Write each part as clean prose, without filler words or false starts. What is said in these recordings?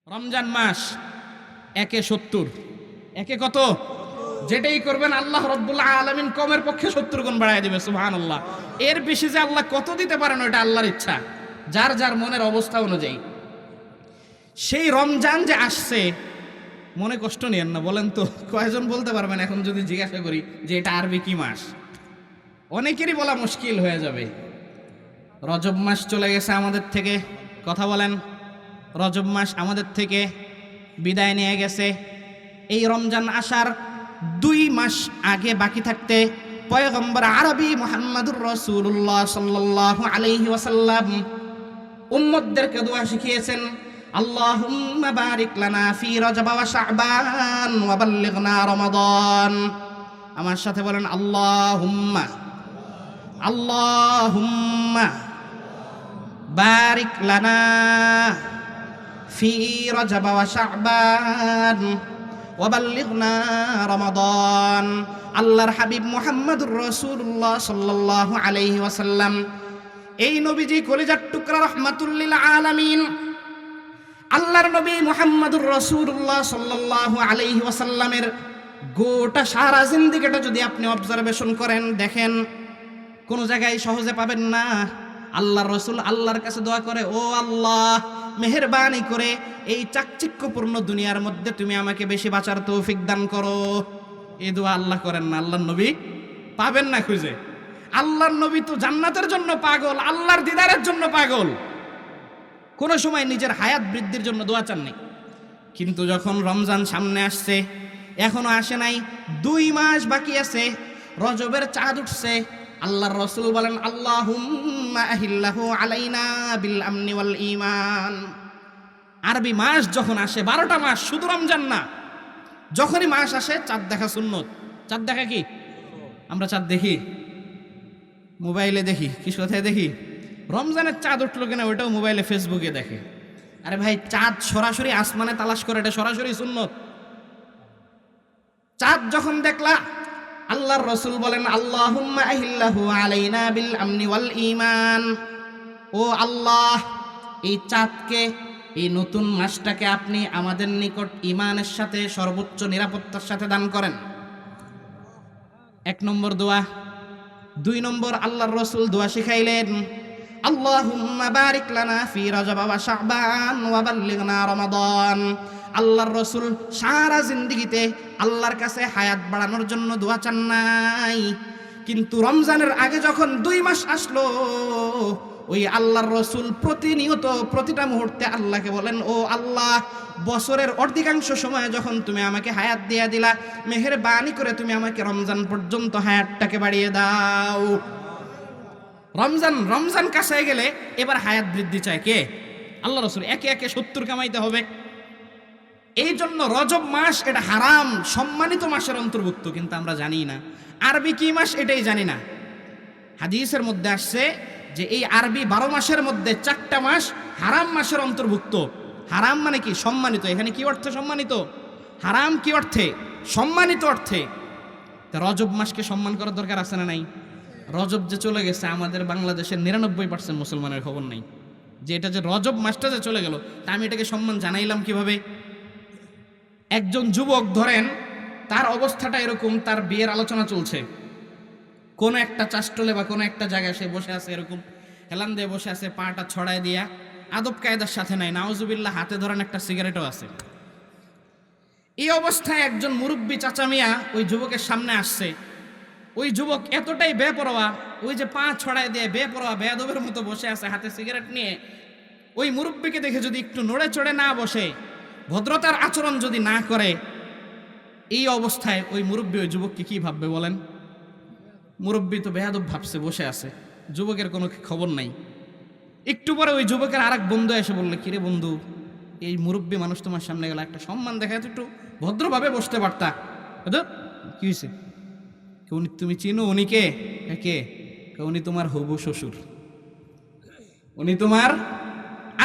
রমজান মাস 1/70 একে কত? যেটাই করবেন আল্লাহ রাব্বুল আলামিন কমের পক্ষে 70 গুণ বাড়ায় দিবে। সুবহানাল্লাহ। এর বেশি যে আল্লাহ কত দিতে পারেন ওটা আল্লাহর ইচ্ছা, যার যার মনের অবস্থা অনুযায়ী। সেই রমজান যে আসছে, মনে কষ্ট নিয়েন না। বলেন তো কয়জন বলতে পারবেন এখন যদি জিজ্ঞাসা করি যে এটা আরবি কি মাস? অনেকেরই বলা মুশকিল হয়ে যাবে। রজব মাস চলে গেছে আমাদের থেকে, কথা বলেন। রজব মাস আমাদের থেকে বিদায় নিয়ে গেছে। এই রমজান আসার 2 মাস আগে বাকি থাকতে পয়গম্বর আরবি মুহাম্মদুর রাসূলুল্লাহ সাল্লাল্লাহু আলাইহি ওয়াসাল্লাম উম্মতদেরকে দোয়া শিখিয়েছেন, আল্লাহুম্মা বারিক লানা ফি রজব ওয়া শাবান ওয়া বাল্লিগনা রমাদান। আমার সাথে বলেন আল্লাহুম্মা আল্লাহুম্মা বারিক লানা ফি রজব ওয়া শাবান ওয়া বাল্লিগনা রমাদান। আল্লাহর হাবিব মুহাম্মদুর রাসূলুল্লাহ সাল্লাল্লাহু আলাইহি ওয়াসাল্লাম, এই নবীজি কলিজার টুকরা রাহমাতুল লিল আলামিন, আল্লাহর নবী মুহাম্মদুর রাসূলুল্লাহ সাল্লাল্লাহু আলাইহি ওয়াসাল্লামের গোটা সারা জিন্দেগিটা যদি আপনি অবজারভেশন করেন, দেখেন কোন জায়গায় সহজে পাবেন না আল্লাহর রাসূল আল্লাহর কাছে দোয়া করে, ও আল্লাহ মেহেরবানি করে এই চাকচিক্যপূর্ণ দুনিয়ার মধ্যে তুমি আমাকে বেশি বাঁচার তৌফিক দান করো। এই দোয়া আল্লাহ করেন না, আল্লাহর নবী পাবেন না খুঁজে। আল্লাহর নবী তো জান্নাতের জন্য পাগল, আল্লাহর দিদারের জন্য পাগল। কোন সময় নিজের হায়াত বৃদ্ধির জন্য দোয়া চাননি। কিন্তু যখন রমজান সামনে আসছে, এখনো আসে নাই, 2 মাস বাকি আছে, রজবের চাঁদ উঠছে, আল্লাহর রাসূল বলেন আল্লাহুম্মা আহিল্লাহু আলাইনা বিল আমনি ওয়াল ঈমান। আরবি মাস যখন আসে, 12টা মাস, শুধু রমজান না, যখনই মাস আসে চাঁদ দেখা সুন্নত। চাঁদ দেখা কি? আমরা চাঁদ দেখি, মোবাইলে দেখি, কি কোথায় দেখি? রমজানের চাঁদ উঠলো কিনা ওটাও মোবাইলে ফেসবুকে দেখে। আরে ভাই, চাঁদ সরাসরি আসমানে তালাশ করে, এটা সরাসরি সুন্নত। চাঁদ যখন দেখলা, আল্লাহর রাসূল বলেন আল্লাহুম্মা আহিল্লাহু আলাইনা বিল আমনি ওয়াল ঈমান। ও আল্লাহ, এই চাঁদকে, এই নতুন মাসটাকে আপনি আমাদের নিকট ঈমানের সাথে সর্বোচ্চ নিরাপত্তার সাথে দান করেন। 1 নম্বর দোয়া। 2 নম্বর আল্লাহর রাসূল দোয়া শিখাইলেন, আল্লাহুম্মা বারিক লানা ফি রজব ওয়া শাবান ওয়া বাল্লিগনা রমাদান। আল্লাহর রাসূল সারা জিন্দেগিতে আল্লাহর কাছে হায়াত বাড়ানোর জন্য দোয়া চান নাই, কিন্তু রমজানের আগে যখন 2 মাস আসলো, ওই আল্লাহর রাসূল প্রতিনিয়ত প্রতিটা মুহূর্তে আল্লাহকে বলেন, ও আল্লাহ, বছরের অর্ধেকাংশ সময় যখন তুমি আমাকে হায়াত দিয়ে দিলা, মেহেরবানি করে তুমি আমাকে রমজান পর্যন্ত হায়াতটাকে বাড়িয়ে দাও। রমজান কাছে গেলে এবার হায়াত বৃদ্ধি চায় কে? আল্লাহর রাসূল। একে একে 70 কামাইতে হবে। এই জন্য রজব মাস এটা হারাম সম্মানিত মাসের অন্তর্ভুক্ত, কিন্তু আমরা জানি না আরবি কি মাস, এটাই জানি না। হাদিসের মধ্যে আসছে যে এই আরবি 12 মাসের মধ্যে 4টা মাস হারাম মাসের অন্তর্ভুক্ত। হারাম মানে কি? সম্মানিত। এখানে কি অর্থে সম্মানিত? হারাম কি অর্থে? সম্মানিত অর্থে। তা রজব মাসকে সম্মান করার দরকার আছে না নাই? রজব যে চলে গেছে, আমাদের বাংলাদেশের 99% মুসলমানের খবর নেই যে এটা যে রজব মাসটা যে চলে গেল, তা আমি এটাকে সম্মান জানাইলাম কিভাবে? একজন যুবক ধরেন, তার অবস্থাটা এরকম, তার বিয়ের আলোচনা চলছে, কোন একটা চাষটলে বা কোন একটা জায়গায় সে বসে আছে, এরকম হেলান দিয়ে বসে আছে, পাটা ছড়ায় দিয়া, আদব কায়দার সাথে নাই, নাউজুবিল্লাহ, হাতে ধরেন একটা সিগারেটও আছে। এই অবস্থায় একজন মুরব্বী চাচা মিয়া ওই যুবকের সামনে আসছে। ওই যুবক এতটাই বেপরোয়া, ওই যে পা ছড়ায় দিয়ে বেপরোয়া বেয়াদবের মতো বসে আছে হাতে সিগারেট নিয়ে, ওই মুরব্বীকে দেখে যদি একটু নড়ে চড়ে না বসে, ভদ্রতার আচরণ যদি না করে, এই অবস্থায় ওই মুরব্বী ওই যুবককে কি ভাববে বলেন? মুরব্বী তো বেয়াদব ভাবছে, বসে আছে, যুবকের কোনো খবর নাই। একটু পরে ওই যুবকের আরেক বন্ধু এসে বললে, কিরে বন্ধু, এই মুরব্বী মানুষ তোমার সামনে গেল, একটা সম্মান দেখায় একটু ভদ্রভাবে বসতে পারতা। কি হয়েছে? তুমি চিনো উনি কে? কে? উনি তোমার হবু শ্বশুর। উনি তোমার?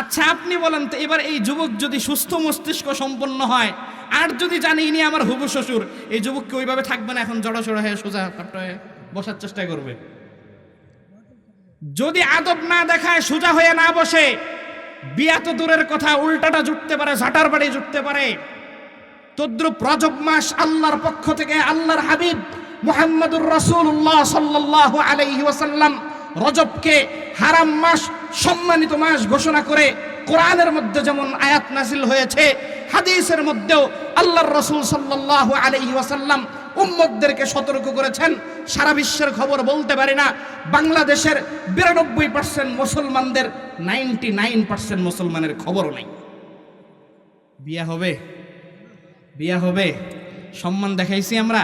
আচ্ছা আপনি বলেন তো, এবার এই যুবক যদি সুস্থ মস্তিষ্ক সম্পন্ন হয়, আর যদি জানি ইনি আমার হবু শ্বশুর, এই যুবককে ওইভাবে থাকবে না, এখন জড়াসড়া হয়ে সোজা হয়ে বসার চেষ্টা করবে। যদি আদব না দেখায়, সোজা হয়ে না বসে, বিয়া তো দূরের কথা, উল্টাটা জুটতে পারে, ঝাঁটার বাড়ি জুটতে পারে। তদ্রুপ রজব মাস আল্লাহর পক্ষ থেকে আল্লাহর হাবিব মুহাম্মদুর রাসূলুল্লাহ সাল্লাল্লাহু আলাইহি ওয়াসাল্লাম রজবকে হারাম মাস, সম্মানিত মাস ঘোষণা করে কোরআনের মধ্যে যেমন আয়াত নাযিল হয়েছে, হাদিসের মধ্যেও আল্লাহর রাসূল সাল্লাল্লাহু আলাইহি ওয়াসাল্লাম উম্মতদেরকে সতর্ক করেছেন। সারা বিশ্বের খবর বলতে পারি না, বাংলাদেশের 92% মুসলমানদের 99% মুসলমানের খবর নাই। বিয়া হবে, বিয়া হবে, সম্মান দেখাইছি আমরা।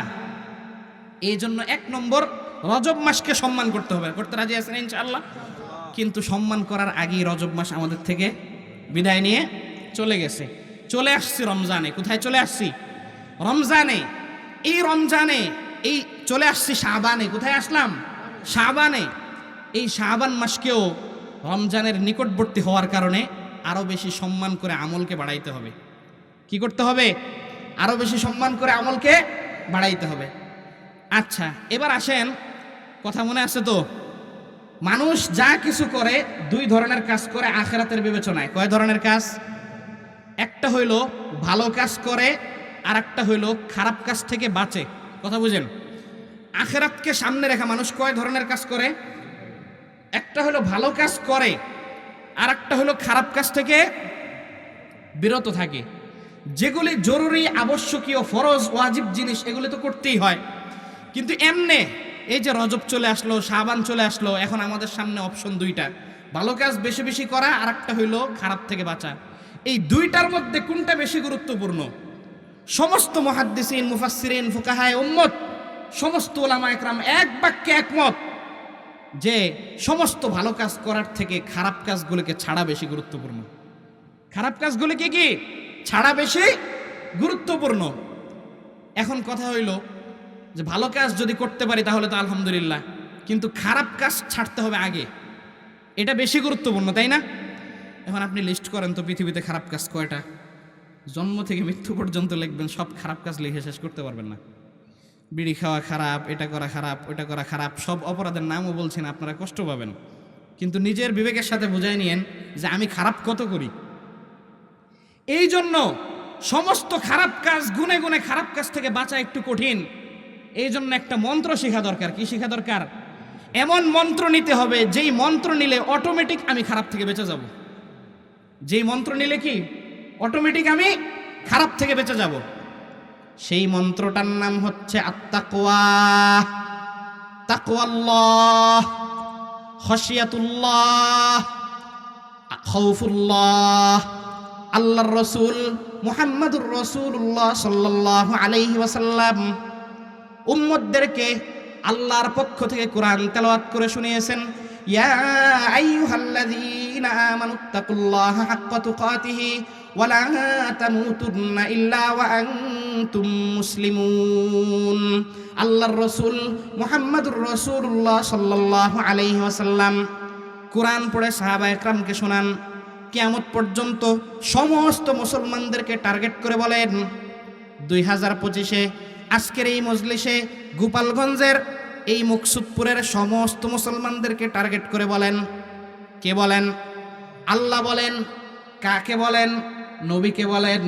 এই জন্য 1 নম্বর রজব মাসকে সম্মান করতে হবে। করতে রাজি আছেন ইনশাআল্লাহ? কিন্তু সম্মান করার আগেই রজব মাস আমাদের থেকে বিদায় নিয়ে চলে গেছে। চলে আসছি রমজানে। কোথায় চলে আসছি? রমজানে। এই রমজানে এই চলে আসছি শাবানে। কোথায় আসলাম? শাবানে। এই শাবান মাসকেও রমজানের নিকটবর্তী হওয়ার কারণে আরো বেশি সম্মান করে আমলকে বাড়াইতে হবে। কি করতে হবে? আরো বেশি সম্মান করে আমলকে বাড়াইতে হবে। আচ্ছা, এবার আসেন, কথা মনে আছে তো? মানুষ যা কিছু করে 2 ধরনের কাজ করে আখিরাতের বিবেচনায়। কয় ধরনের কাজ? একটা হইল ভালো কাজ করে, আর একটা হইল খারাপ কাজ থেকে বাঁচে। কথা বুঝেন? আখিরাতকে সামনে রেখা মানুষ কয় ধরনের কাজ করে? একটা হলো ভালো কাজ করে, আর একটা হলো খারাপ কাজ থেকে বিরত থাকে। যেগুলি জরুরি, আবশ্যকীয়, ফরজ, ওয়াজিব জিনিস, এগুলি তো করতেই হয়। কিন্তু এমনে এই যে রজব চলে আসলো, শাবান চলে আসলো, এখন আমাদের সামনে অপশন 2টা, ভালো কাজ বেশি বেশি করা, আর একটা হইলো খারাপ থেকে বাঁচা। এই 2টার মধ্যে কোনটা বেশি গুরুত্বপূর্ণ? সমস্ত মুহাদ্দিসিন, মুফাসসিরিন, ফুকাহায়ে উম্মত, সমস্ত উলামা একরাম এক বাক্যে একমত যে সমস্ত ভালো কাজ করার থেকে খারাপ কাজগুলোকে ছাড়া বেশি গুরুত্বপূর্ণ। খারাপ কাজগুলোকে কি ছাড়া বেশি গুরুত্বপূর্ণ। এখন কথা হইল যে ভালো কাজ যদি করতে পারি তাহলে তো আলহামদুলিল্লাহ, কিন্তু খারাপ কাজ ছাড়তে হবে আগে, এটা বেশি গুরুত্বপূর্ণ, তাই না? এখন আপনি লিস্ট করেন তো পৃথিবীতে খারাপ কাজ কয়টা? জন্ম থেকে মৃত্যু পর্যন্ত লিখবেন, সব খারাপ কাজ লিখে শেষ করতে পারবেন না। বিড়ি খাওয়া খারাপ, এটা করা খারাপ, ওটা করা খারাপ, সব অপরাধের নামও বলছেন, আপনারা কষ্ট পাবেন। কিন্তু নিজের বিবেকের সাথে বুঝাই নিয়েন যে আমি খারাপ কত করি। এই জন্য সমস্ত খারাপ কাজ, গুনে গুনে খারাপ কাজ থেকে বাঁচা একটু কঠিন। এই জন্য একটা মন্ত্র শেখা দরকার। কি শেখা দরকার? এমন মন্ত্র নিতে হবে যেই মন্ত্র নিলে অটোমেটিক আমি খারাপ থেকে বেঁচে যাব। যেই মন্ত্র নিলে কি অটোমেটিক আমি খারাপ থেকে বেঁচে যাব। সেই মন্ত্রটার নাম হচ্ছে আত-তাকওয়া। তাকওয়াল্লাহ, খাশিয়াতুল্লাহ, খাউফুল্লাহ। আল্লাহর রাসূল মুহাম্মদুর রাসূলুল্লাহ সাল্লাল্লাহু আলাইহি ওয়াসাল্লাম উম্মতদেরকে আল্লাহর পক্ষ থেকে কোরআন তেলাওয়াত করে শুনিয়েছেন, ইয়া আইয়ুহাল্লাযীনা আমানুত্তাকুল্লাহা হাক্কা তুকাতিহি ওয়া লা তামুতুন্না ইল্লা ওয়া আনতুম মুসলিমুন। আল্লাহর রাসূল মুহাম্মদুর রাসূলুল্লাহ সাল্লাল্লাহু আলাইহি ওয়াসাল্লাম কোরআন পড়ে সাহাবা একরামকে শোনান। কিয়ামত পর্যন্ত সমস্ত মুসলমানদেরকে টার্গেট করে বলেন, 2025-এ আজকের এই মজলিসে গোপালগঞ্জের এই মুকসুদপুরের সমস্ত মুসলমানদেরকে টার্গেট করে বলেন। কে বলেন? আল্লাহ বলেন। কাকে বলেন? নবীকে বলেন।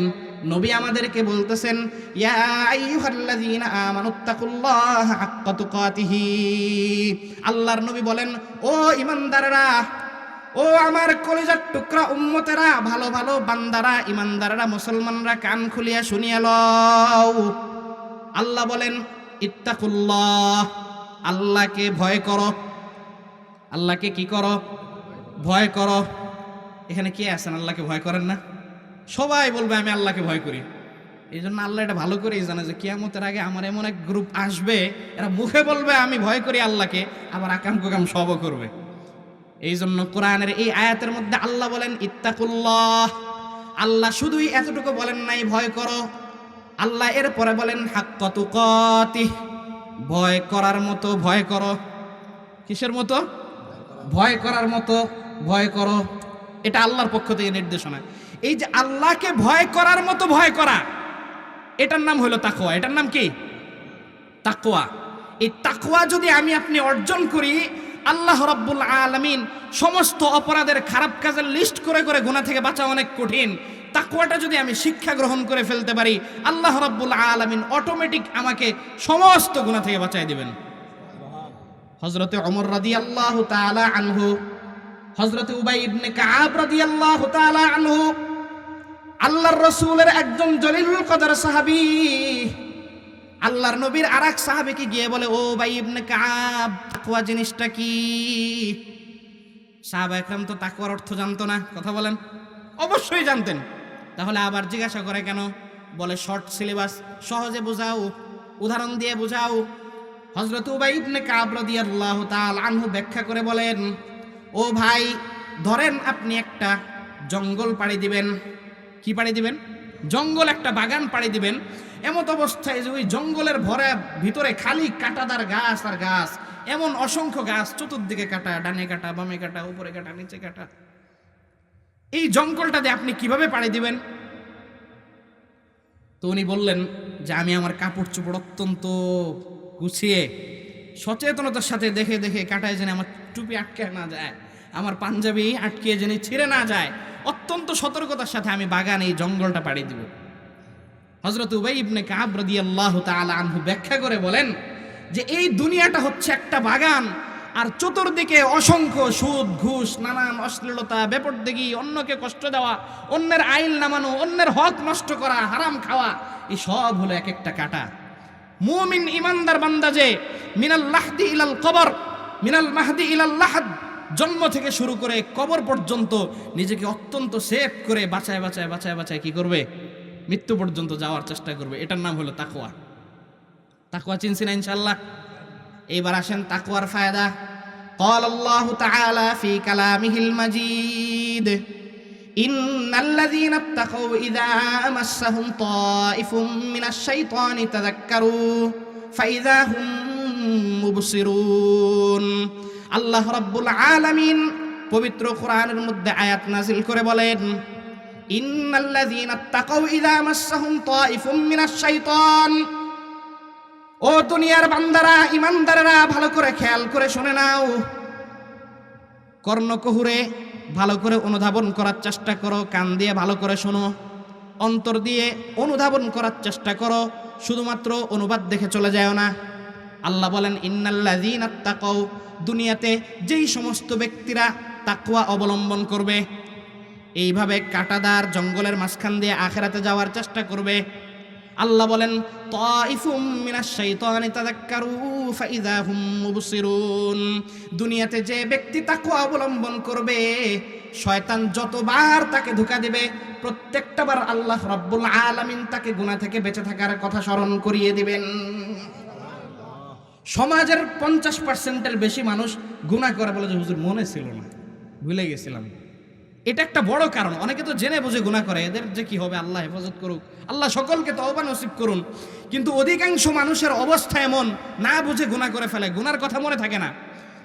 নবী আমাদেরকে বলতেছেন, ইয়া আইয়ুহাল্লাযীনা আমানুত্তাকুল্লাহা হাক্কা তুকাতিহি। আল্লাহর নবী বলেন, ও ঈমানদাররা, ও আমার কলিজার টুকরা উম্মতেরা, ভালো ভালো বান্দারা, ঈমানদাররা, মুসলমানরা, কান খুলিয়া শুনিয়া লও। আল্লাহ বলেন, ইত্তাকুল্লাহ, আল্লাহকে ভয় করো। আল্লাহকে কি করো? ভয় করো। এখানে কে আছেন আল্লাহকে ভয় করেন না? সবাই বলবে আমি আল্লাহকে ভয় করি। এই জন্য আল্লাহ এটা ভালো করেই জানে যে কিয়ামতের আগে আমার এমন এক গ্রুপ আসবে, এরা মুখে বলবে আমি ভয় করি আল্লাহকে, আবার আকাম কুকাম সবও করবে। এই জন্য কোরআনের এই আয়াতের মধ্যে আল্লাহ বলেন ইত্তাকুল্লাহ। আল্লাহ শুধুই এতটুকু বলেন নাই ভয় করো, আল্লাহ এরপরে বলেন হাক্কা তুকাতিহ, ভয় করার মতো ভয় করো। কিসের মতো? ভয় করার মতো ভয় করো। এটা আল্লাহর পক্ষ থেকে নির্দেশনা। এই যে আল্লাহকে ভয় করার মতো ভয় করা, এটার নাম হলো তাকওয়া। এটার নাম কি? তাকওয়া। এই তাকওয়া যদি আমি আপনি অর্জন করি, আল্লাহ রাব্বুল আলামিন সমস্ত অপরাধের খারাপ কাজের লিস্ট করে করে গুনাহ থেকে বাঁচা অনেক কঠিন, তাকওয়াটা যদি আমি শিক্ষা গ্রহণ করে ফেলতে পারি, আল্লাহ রাব্বুল আলামিন অটোমেটিক আমাকে সমস্ত গুনাহ থেকে বাঁচায় দিবেন। হযরতে ওমর রাদিয়াল্লাহু তাআলা আনহু, হযরতে উবাই ইবনে কাব রাদিয়াল্লাহু তাআলা আনহু, আল্লাহর রাসূলের একজন জলিলুল কদর সাহাবী, আল্লাহর নবীর আরেক সাহাবীকে গিয়ে বলে, ও উবাই ইবনে কাব, তাকওয়া জিনিসটা কি? সাহাবা একরাম তো তাকওয়ার অর্থ জানতো না, কথা বলেন। অবশ্যই জানতেন, তাহলে আবার জিজ্ঞাসা করে কেন? বলে শর্ট সিলেবাস, সহজে বোঝাও, উদাহরণ দিয়ে বোঝাও। হযরত উবাই ইবনে কাব রাদিয়াল্লাহু তাআলা আনহু ব্যাখ্যা করে বলেন, ও ভাই, ধরেন আপনি একটা জঙ্গল পাড়ি দিবেন। কি পাড়ি দিবেন? জঙ্গল, একটা বাগান পাড়ি দিবেন। এমত অবস্থায় যে ওই জঙ্গলের ভিতরে খালি কাঁটাদার গাছ আর গাছ, এমন অসংখ্য গাছ, চতুর্দিকে কাটা, ডানে কাটা, বামে কাটা, উপরে কাটা, নিচে কাটা। এই জঙ্গলটাতে আপনি কিভাবে পাড়ি দিবেন? তো উনি বললেন যে আমি আমার কাপড় চোপড় অত্যন্ত গুছিয়ে সচেতনতার সাথে দেখে দেখে কাটায়, যেন আমার টুপি আটকে না যায়, আমার পাঞ্জাবি আটকে যেন ছিঁড়ে না যায়, অত্যন্ত সতর্কতার সাথে আমি বাগান, এই জঙ্গলটা পাড়ি দিব। হযরত উবাই ইবনে কাব রাদিয়াল্লাহু তাআলা আনহু ব্যাখ্যা করে বলেন যে এই দুনিয়াটা হচ্ছে একটা বাগান, আর চতুর্দিকে অসংখ্য সুদ, ঘুষ, নানান অশ্লীলতা, বেপরদেগি, অন্যকে কষ্ট দেওয়া, অন্যের আইন নামানো, অন্যের হক নষ্ট করা, হারাম খাওয়া, এই সব হলো এক একটা কাঁটা। মুমিন ইমানদার বান্দা যে মিনাল লাহদি ইলাল কবর, মিনাল মাহদি ইলাল লাহদ, জন্ম থেকে শুরু করে কবর পর্যন্ত নিজেকে অত্যন্ত সেফ করে বাঁচায় বাঁচায় বাঁচায় বাঁচায় কি করবে? মৃত্যু পর্যন্ত যাওয়ার চেষ্টা করবে। এটার নাম হলো তাকওয়া। তাকওয়া চিনছি না ইনশাআল্লাহ? এবার আসেন তাকওয়ার ফায়দা। قال الله تعالى في كلامه المجيد إن الذين اتقوا إذا مسهم طائف من الشيطان تذكروا فإذا هم مبصرون। আল্লাহ রাব্বুল আলামিন পবিত্র কোরআনের মধ্যে আয়াত নাযিল করে বলেন, ইন্নাল্লাযীনা ইত্তাকাউ ইযা মাসসাহুম তাইফুম মিনাশ শাইতান। ও দুনিয়ার বান্দারা, ইমানদারেরা, ভালো করে খেয়াল করে শুনে নাও, কর্ণকুহুরে ভালো করে অনুধাবন করার চেষ্টা করো, কান দিয়ে ভালো করে শোনো, অন্তর দিয়ে অনুধাবন করার চেষ্টা করো, শুধুমাত্র অনুবাদ দেখে চলে যায় না। আল্লাহ বলেন ইন্নাল্লাযীনা ইত্তাকাউ, দুনিয়াতে যেই সমস্ত ব্যক্তিরা তাকওয়া অবলম্বন করবে, এইভাবে কাঁটাদার জঙ্গলের মাঝখান দিয়ে আখিরাতে যাওয়ার চেষ্টা করবে, আল্লাহ বলেন তাইফুম মিনাশ শাইতানি তাযাক্কারু ফাইযা হুম মুবসিরুন। দুনিয়াতে যে ব্যক্তি তাকওয়া অবলম্বন করবে, শয়তান যতবার তাকে ধোঁকা দেবে, প্রত্যেকটা বার আল্লাহ রাব্বুল আলামিন তাকে গুনাহ থেকে বেঁচে থাকার কথা স্মরণ করিয়ে দিবেন। সমাজের 50%-এর বেশি মানুষ গুনাহ করে, বলে যে হুজুর মনে ছিল না, ভুলে গেছিলাম। এটা একটা বড় কারণ। অনেকে তো জেনে বুঝে গুনাহ করে, এদের যে কি হবে, আল্লাহ হেফাজত করুক, আল্লাহ সকলকে তওবা নসিব করুন। কিন্তু অধিকাংশ মানুষের অবস্থা এমন, না বুঝে গুনাহ করে ফেলে, গুনার কথা মনে থাকে না।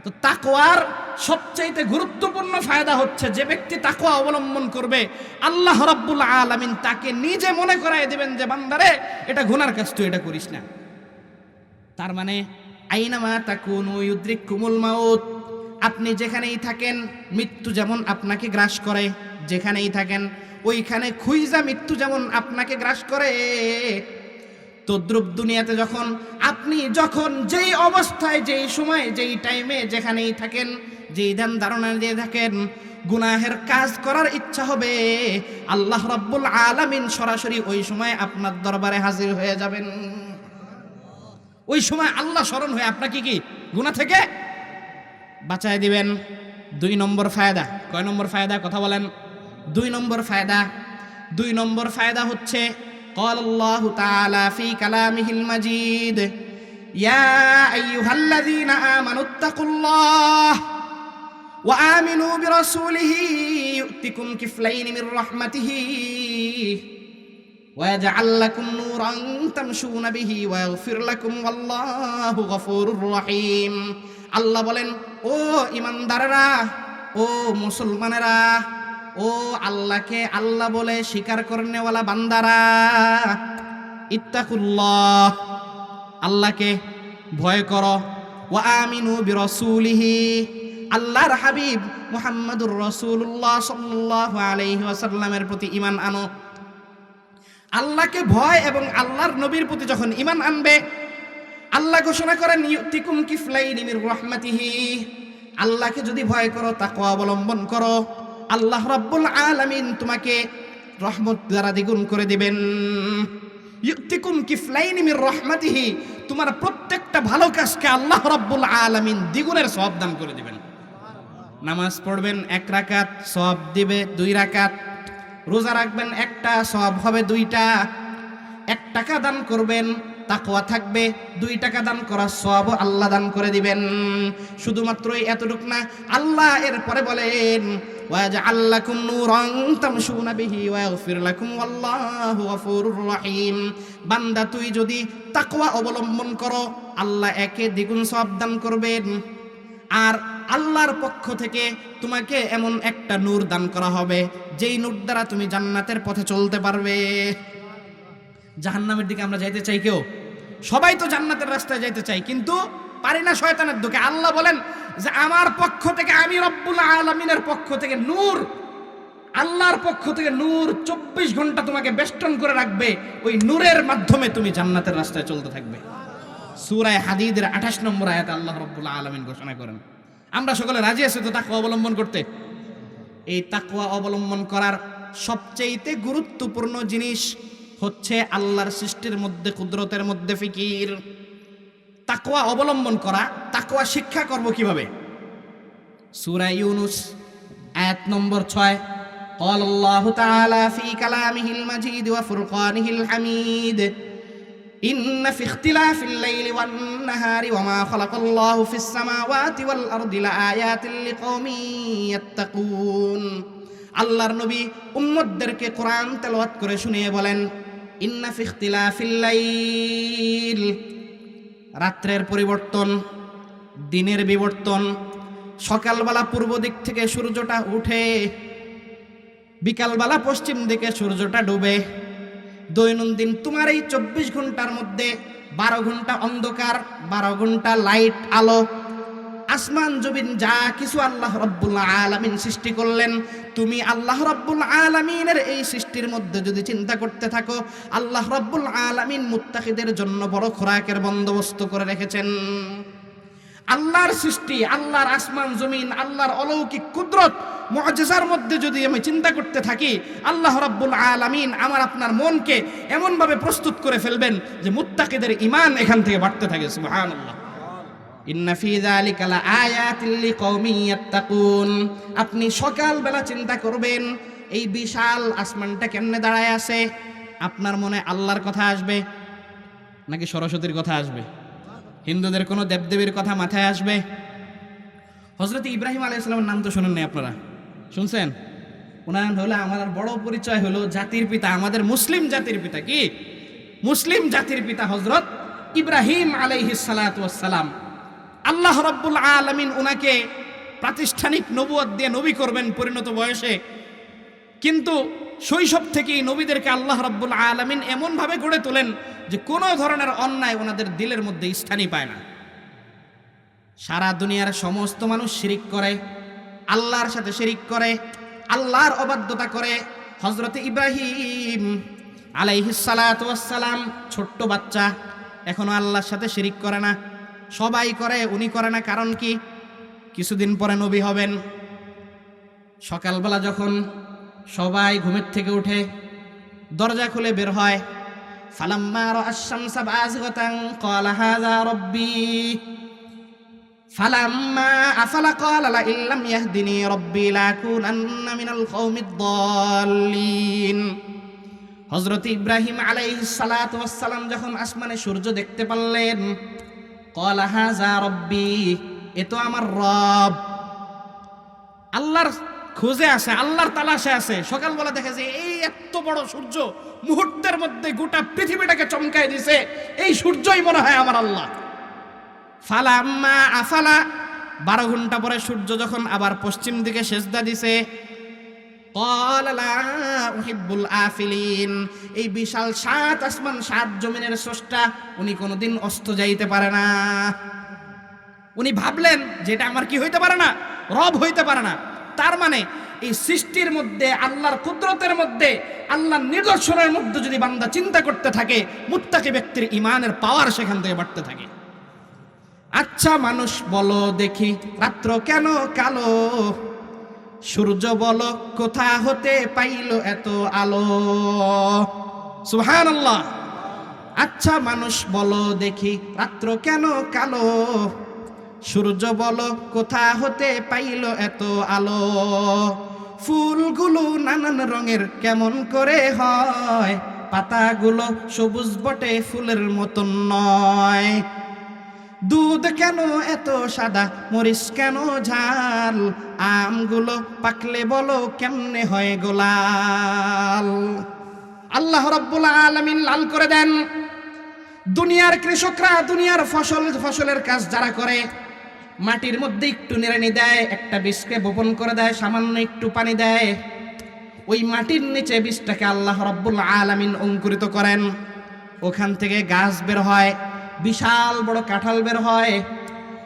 তো তাকওয়ার সবচাইতে গুরুত্বপূর্ণ ফায়দা হচ্ছে, যে ব্যক্তি তাকওয়া অবলম্বন করবে, আল্লাহ রাব্বুল আলামিন তাকে নিজে মনে করায় দিবেন যে বান্দারে, এটা গুনার কাজ, তুই এটা করিস না। তার মানে আইনামা তাকুনু ইউদ্রিকুমুল মাউত, আপনি যেখানেই থাকেন মৃত্যু যেমন আপনাকে গ্রাস করে, যেখানেই থাকেন ওইখানে খুইজা মৃত্যু যেমন আপনাকে গ্রাস করে, তদ্রুপ দুনিয়াতে যখন যেই অবস্থায়, যেই সময়, যেই টাইমে, যেখানেই থাকেন, যেই ধ্যান ধারণা দিয়ে থাকেন, গুনাহের কাজ করার ইচ্ছা হবে, আল্লাহ রাব্বুল আলামিন সরাসরি ওই সময় আপনার দরবারে হাজির হয়ে যাবেন। ওই সময় আল্লাহ স্মরণ হয়ে আপনাকে কি গুনাহ থেকে বাঁচায় দিবেন। 2 নম্বর ফায়দা। কয় নম্বর ফায়দা? কথা বলেন। 2 নম্বর ফায়দা। 2 নম্বর ফায়দা হচ্ছে قال الله تعالى في كلامه المجيد يا أيها الذين آمنوا اتقوا الله وآمنوا برسوله يؤتكم كفلين من رحمته ويجعل لكم نورا تمشون به ويغفر لكم والله غفور رحيم। আল্লাহ বলেন, ও ইমানদারেরা, ও মুসলমানেরা, ও আল্লাহকে আল্লাহ বলে স্বীকার করনেওয়ালা বান্দারা, ইত্তাকুল্লাহ, আল্লাহকে ভয় করো, ওয়া আমিনু বিরাসূলিহি, আল্লাহর হাবিব মুহাম্মাদুর রাসূলুল্লাহ সাল্লাল্লাহু আলাইহি ওয়াসাল্লামের প্রতি ঈমান আনো। আল্লাহকে ভয় এবং আল্লাহর নবীর প্রতি যখন ঈমান আনবে, আল্লাহ ঘোষণা করেন ইউতিকুম কিফলাইনি মির রাহমাতিহি, আল্লাহকে যদি ভয় করো, তাকওয়া অবলম্বন করো, আল্লাহ রাব্বুল আলামিন তোমাকে রহমত দ্বারা দ্বিগুণ করে দিবেন। ইউতিকুম কিফলাইনি মির রাহমাতিহি, তোমার প্রত্যেকটা ভালো কাজকে আল্লাহ রাব্বুল আলামিন দ্বিগুণের সওয়াব দান করে দিবেন। নামাজ পড়বেন 1 রাকাত, সওয়াব দিবে 2 রাকাত। রোজা রাখবেন 1টা, সওয়াব হবে 2টা। 1 টাকা দান করবেন, তাকওয়া থাকবে, 2 টাকা দান করার সওয়াব আল্লাহ দান করে দিবেন। শুধুমাত্র এতটুক না, আল্লাহ এরপরে বলেন ওয়াজআল লাকুম নূরান তামশুনা বিহি ওয়া ইয়াগফির লাকুম ওয়াল্লাহু গফুরুর রহিম। বান্দা তুই যদি তাকওয়া অবলম্বন করো, আল্লাহ একে দ্বিগুণ সওয়াব দান করবেন। আর আল্লাহর পক্ষ থেকে তোমাকে এমন একটা নূর দান করা হবে, যেই নূর দ্বারা তুমি জান্নাতের পথে চলতে পারবে। জাহান্নামের দিকে আমরা যাইতে চাই কেউ? সবাই তো জান্নাতের রাস্তায় যাইতে চাই, কিন্তু পারি না শয়তানের দিকে। আল্লাহ বলেন যে আমার পক্ষ থেকে, আমি রব্বুল আলামিনের পক্ষ থেকে নূর, আল্লাহর পক্ষ থেকে নূর 24 ঘন্টা তোমাকে বেষ্টন করে রাখবে। ওই নূরের মাধ্যমে তুমি জান্নাতের রাস্তায় চলতে থাকবে। সূরা হাদীদের 28 নম্বর আয়াতে আল্লাহ রব্বুল আলামিন ঘোষণা করেন। আমরা সকলে রাজি আছি তো তাকওয়া অবলম্বন করতে? এই তাকওয়া অবলম্বন করার সবচেয়ে গুরুত্বপূর্ণ জিনিস হচ্ছে আল্লাহর সৃষ্টির মধ্যে, কুদরতের মধ্যে ফিকির। তাকওয়া অবলম্বন করা, তাকওয়া শিক্ষা করব কিভাবে? সূরা ইউনুস আয়াত নম্বর 6, قال الله تعالى في كلامه المجيد وفرقانه الحميد إن في اختلاف الليل والنهار وما خلق الله في السماوات والأرض لآيات لقوم يتقون। আল্লাহর নবী উম্মতদেরকে কোরআন তেলাওয়াত করে শুনিয়ে বলেন, ইন্না ফি ইখতিলাফিল লাইল, রাত্রের পরিবর্তন, দিনের বিবর্তন। সকালবেলা পূর্ব দিক থেকে সূর্যটা উঠে, বিকালবেলা পশ্চিম দিকে সূর্যটা ডুবে। দৈনন্দিন তোমার এই 24 ঘন্টার মধ্যে 12 ঘন্টা অন্ধকার, 12 ঘন্টা লাইট আলো। আসমান জমিন যা কিছু আল্লাহ রাব্বুল আলামিন সৃষ্টি করলেন, তুমি আল্লাহ রাব্বুল আলামিনের এই সৃষ্টির মধ্যে যদি চিন্তা করতে থাকো, আল্লাহ রাব্বুল আলামিন মুত্তাকিদের জন্য বড় খোরাকের বন্দোবস্ত করে রেখেছেন। আল্লাহর সৃষ্টি, আল্লাহর আসমান জমিন, আল্লাহর অলৌকিক কুদরত, মুআজিজার মধ্যে যদি আমি চিন্তা করতে থাকি, আল্লাহ রাব্বুল আলামিন আমার আপনার মনকে এমনভাবে প্রস্তুত করে ফেলবেন যে মুত্তাকিদের ঈমান এখান থেকে বাড়তে থাকে। সুবহানাল্লাহ। ইন্না ফি যালিকা লাআয়াতিল লিকাওমিন ইয়াত্তাকুন। আপনি সকালবেলা চিন্তা করবেন এই বিশাল আসমানটা কেমনে দাঁড়ায় আছে, আপনার মনে আল্লাহর কথা আসবে নাকি সরস্বতীর কথা আসবে? হিন্দুদের কোনো দেবদেবীর কথা মাথায় আসবে? হযরত ইব্রাহিম আলাইহিস সালামের নাম তো শুনেন নাই আপনারা? শুনছেন? ওনার হলো আমার বড় পরিচয় হলো জাতির পিতা, আমাদের মুসলিম জাতির পিতা। কি মুসলিম জাতির পিতা হযরত ইব্রাহিম আলাইহিস সালাতু ওয়াস সালাম। আল্লাহ রাব্বুল আলামিন ওনাকে প্রাতিষ্ঠানিক নবুয়ত দিয়ে নবী করবেন পরিণত বয়সে, কিন্তু শৈশব থেকেই নবীদেরকে আল্লাহ রাব্বুল আলামিন এমনভাবে গড়ে তোলেন যে কোনো ধরনের অন্যায় ওনাদের দিলের মধ্যে স্থানই পায় না। সারা দুনিয়ার সমস্ত মানুষ শিরিক করে, আল্লাহর সাথে শিরিক করে, আল্লাহর অবাধ্যতা করে। হযরত ইব্রাহিম আলাইহিস সালাতু ওয়াস সালাম ছোট্ট বাচ্চা, এখনো আল্লাহর সাথে শিরিক করে না। সবাই করে, উনি করে না। কারণ কি? কিছুদিন পরে নবী হবেন। সকালবেলা যখন সবাই ঘুমের থেকে উঠে দরজা খুলে বের হয়, ফালাম্মা রাআশ শামসা বাযিগাতান ক্বালা হাযা রাব্বী ফালাম্মা আফালা ক্বালা লা ইল্লাম ইয়াহদিনি রাব্বী লাকুনান্না মিনাল কওমিদ দাল্লিন। হযরত ইব্রাহিম আলাইহিস সালাতু ওয়াস সালাম যখন আসমানে সূর্য দেখতে পারলেন, ক্বালা হাযা রাব্বী, এ তো আমার রব। আল্লাহর খোঁজে আছে, আল্লাহর তালাশে আছে। সকালবেলা দেখে যে এই এত বড় সূর্য মুহূর্তের মধ্যে গোটা পৃথিবীটাকে চমকায় দিছে, এই সূর্যই মনে হয় আমার আল্লাহ। ফালাম্মা আফালা, 12 ঘন্টা পরে সূর্য যখন আবার পশ্চিম দিকে সেজদা দিছে, ক্বালা লা উহিব্বুল আফিলিন, এই বিশাল 7 আসমান 7 জমিনের স্রষ্টা, উনি কোনোদিন অস্ত যাইতে পারে না। উনি ভাবলেন যে এটা আমার কি হইতে পারে না, রব হইতে পারে না। তার মানে এই সৃষ্টির মধ্যে আল্লাহর কুদরতের মধ্যে, আল্লাহর নিদর্শনের মধ্যে যদি বান্দা চিন্তা করতে থাকে, মুত্তাকি ব্যক্তির ঈমানের পাওয়ার সেখান থেকে বাড়তে থাকে। আচ্ছা মানুষ বলো দেখি, রাত্র কেন কালো? সূর্য বলো কোথা হতে পাইল এত আলো? সুবহানাল্লাহ। আচ্ছা মানুষ বলো দেখি, রাত্র কেন কালো? সূর্য বলো কোথা হতে পাইল এত আলো? ফুলগুলো নানান রঙের কেমন করে হয়? পাতাগুলো সবুজ বটে ফুলের মতন নয়। দুধ কেন এত সাদা, মরিচ কেন ঝাল? আমগুলো পাকলে বলো কেমনে হয় গোলাল? আল্লাহ রাব্বুল আলামিন লাল করে দেন। দুনিয়ার কৃষকরা দুনিয়ার ফসলের কাজ যারা করে, মাটির মধ্যে একটু নিড়ানি দেয়, একটা বীজকে বপন করে দেয়, সামান্য একটু পানি দেয়, ওই মাটির নিচে বীজটাকে আল্লাহ রাব্বুল আলামিন অঙ্কুরিত করেন। ওখান থেকে গাছ বের হয়, বিশাল বড় কাঁঠাল বের হয়,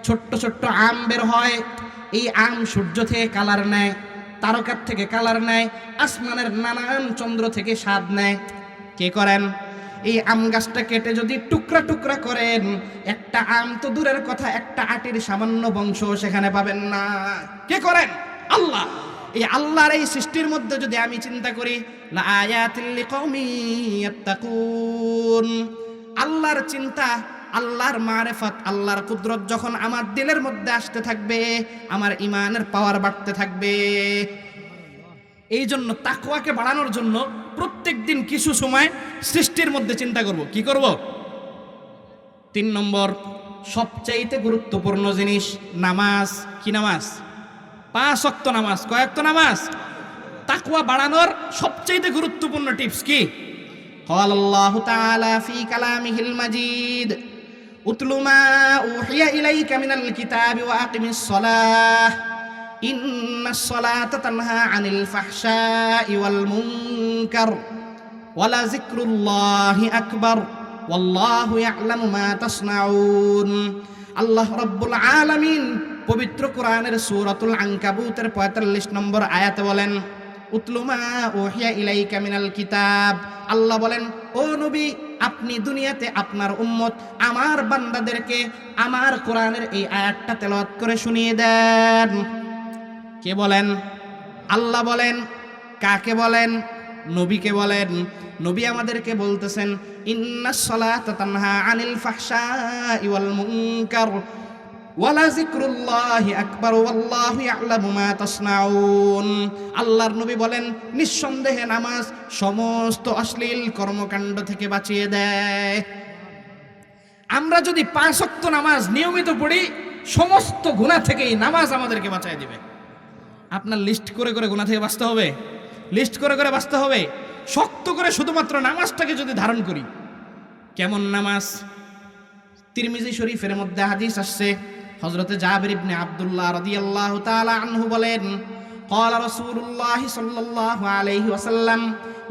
ছোট্ট ছোট্ট আম বের হয়। এই আম সূর্য থেকে কালার নেয়, তারকার থেকে কালার নেয়, আসমানের নানান চন্দ্র থেকে স্বাদ নেয়। কে করেন? এই আম গাছটা কেটে যদি টুকরা টুকরা করেন, একটা আম তো দূরের কথা, একটা আটির সামান্য বংশ সেখানে পাবেন না। কে করেন? আল্লাহ। এই আল্লাহর এই সৃষ্টির মধ্যে যদি আমি চিন্তা করি, লা আয়াতিল লিকাউমি ইয়াত্তাকুন, আল্লাহর চিন্তা, আল্লাহর মারিফাত, আল্লাহর কুদরত যখন আমার দিলের মধ্যে আসতে থাকবে, আমার ঈমানের পাওয়ার বাড়তে থাকবে। এই জন্য তাকওয়াকে বাড়ানোর জন্য প্রত্যেক দিন কিছু সময় সৃষ্টির মধ্যে চিন্তা করব। কি করব? 3 নম্বর সবচাইতে গুরুত্বপূর্ণ জিনিস নামাজ। কি নামাজ? 5 ওয়াক্ত নামাজ। কয় ওয়াক্ত নামাজ? তাকওয়া বাড়ানোর সবচাইতে গুরুত্বপূর্ণ টিপস কি? قال الله تعالى في كلامه المجيد اتل ما أوحي إليك من الكتاب وأقم الصلاة إن الصلاة تنهى عن الفحشاء والمنكر ولذكر الله أكبر والله يعلم ما تصنعون। আল্লাহ রাব্বুল আলামিন পবিত্র কোরআনের সূরাতুল আনকাবুতের 45 নম্বর আয়াতে বলেন, উতলু মা উহিয়া ইলাইকা মিনাল কিতাব। আল্লাহ বলেন, ও নবী, আপনি দুনিয়াতে আপনার উম্মত আমার বান্দাদেরকে আমার কোরআনের এই আয়াতটা তেলাওয়াত করে শুনিয়ে দেন। কে বলেন? আল্লাহ বলেন। কাকে বলেন? নবীকে বলেন। নবী আমাদেরকে বলতেছেন, ইন্নাস সালাতা তানহা আনিল ফাহশাই ওয়াল মুনকার ওয়ালা যিকরুল্লাহি আকবার ওয়াল্লাহু ইয়ালামু মা তাসনাউন। আল্লাহর নবী বলেন, নিঃসন্দেহে নামাজ সমস্ত অশ্লীল কর্মকাণ্ড থেকে বাঁচিয়ে দেয়। আমরা যদি 5 ওয়াক্ত নামাজ নিয়মিত পড়ি, সমস্ত গুনাহ থেকেই নামাজ আমাদেরকে বাঁচিয়ে দিবে। আপনার লিস্ট করে করে গুনাহ থেকে বাঁচতে হবে, লিস্ট করে করে বাঁচতে হবে। শক্ত করে শুধুমাত্র নামাজটাকে যদি ধারণ করি। কেমন নামাজ? তিরমিজি শরীফের মধ্যে হাদিস আসছে, হযরতে জাবির ইবনে আব্দুল্লাহ রাদিয়াল্লাহু তাআলা আনহু বলেন, ক্বালা রাসূলুল্লাহ সাল্লাল্লাহু আলাইহি ওয়াসাল্লাম,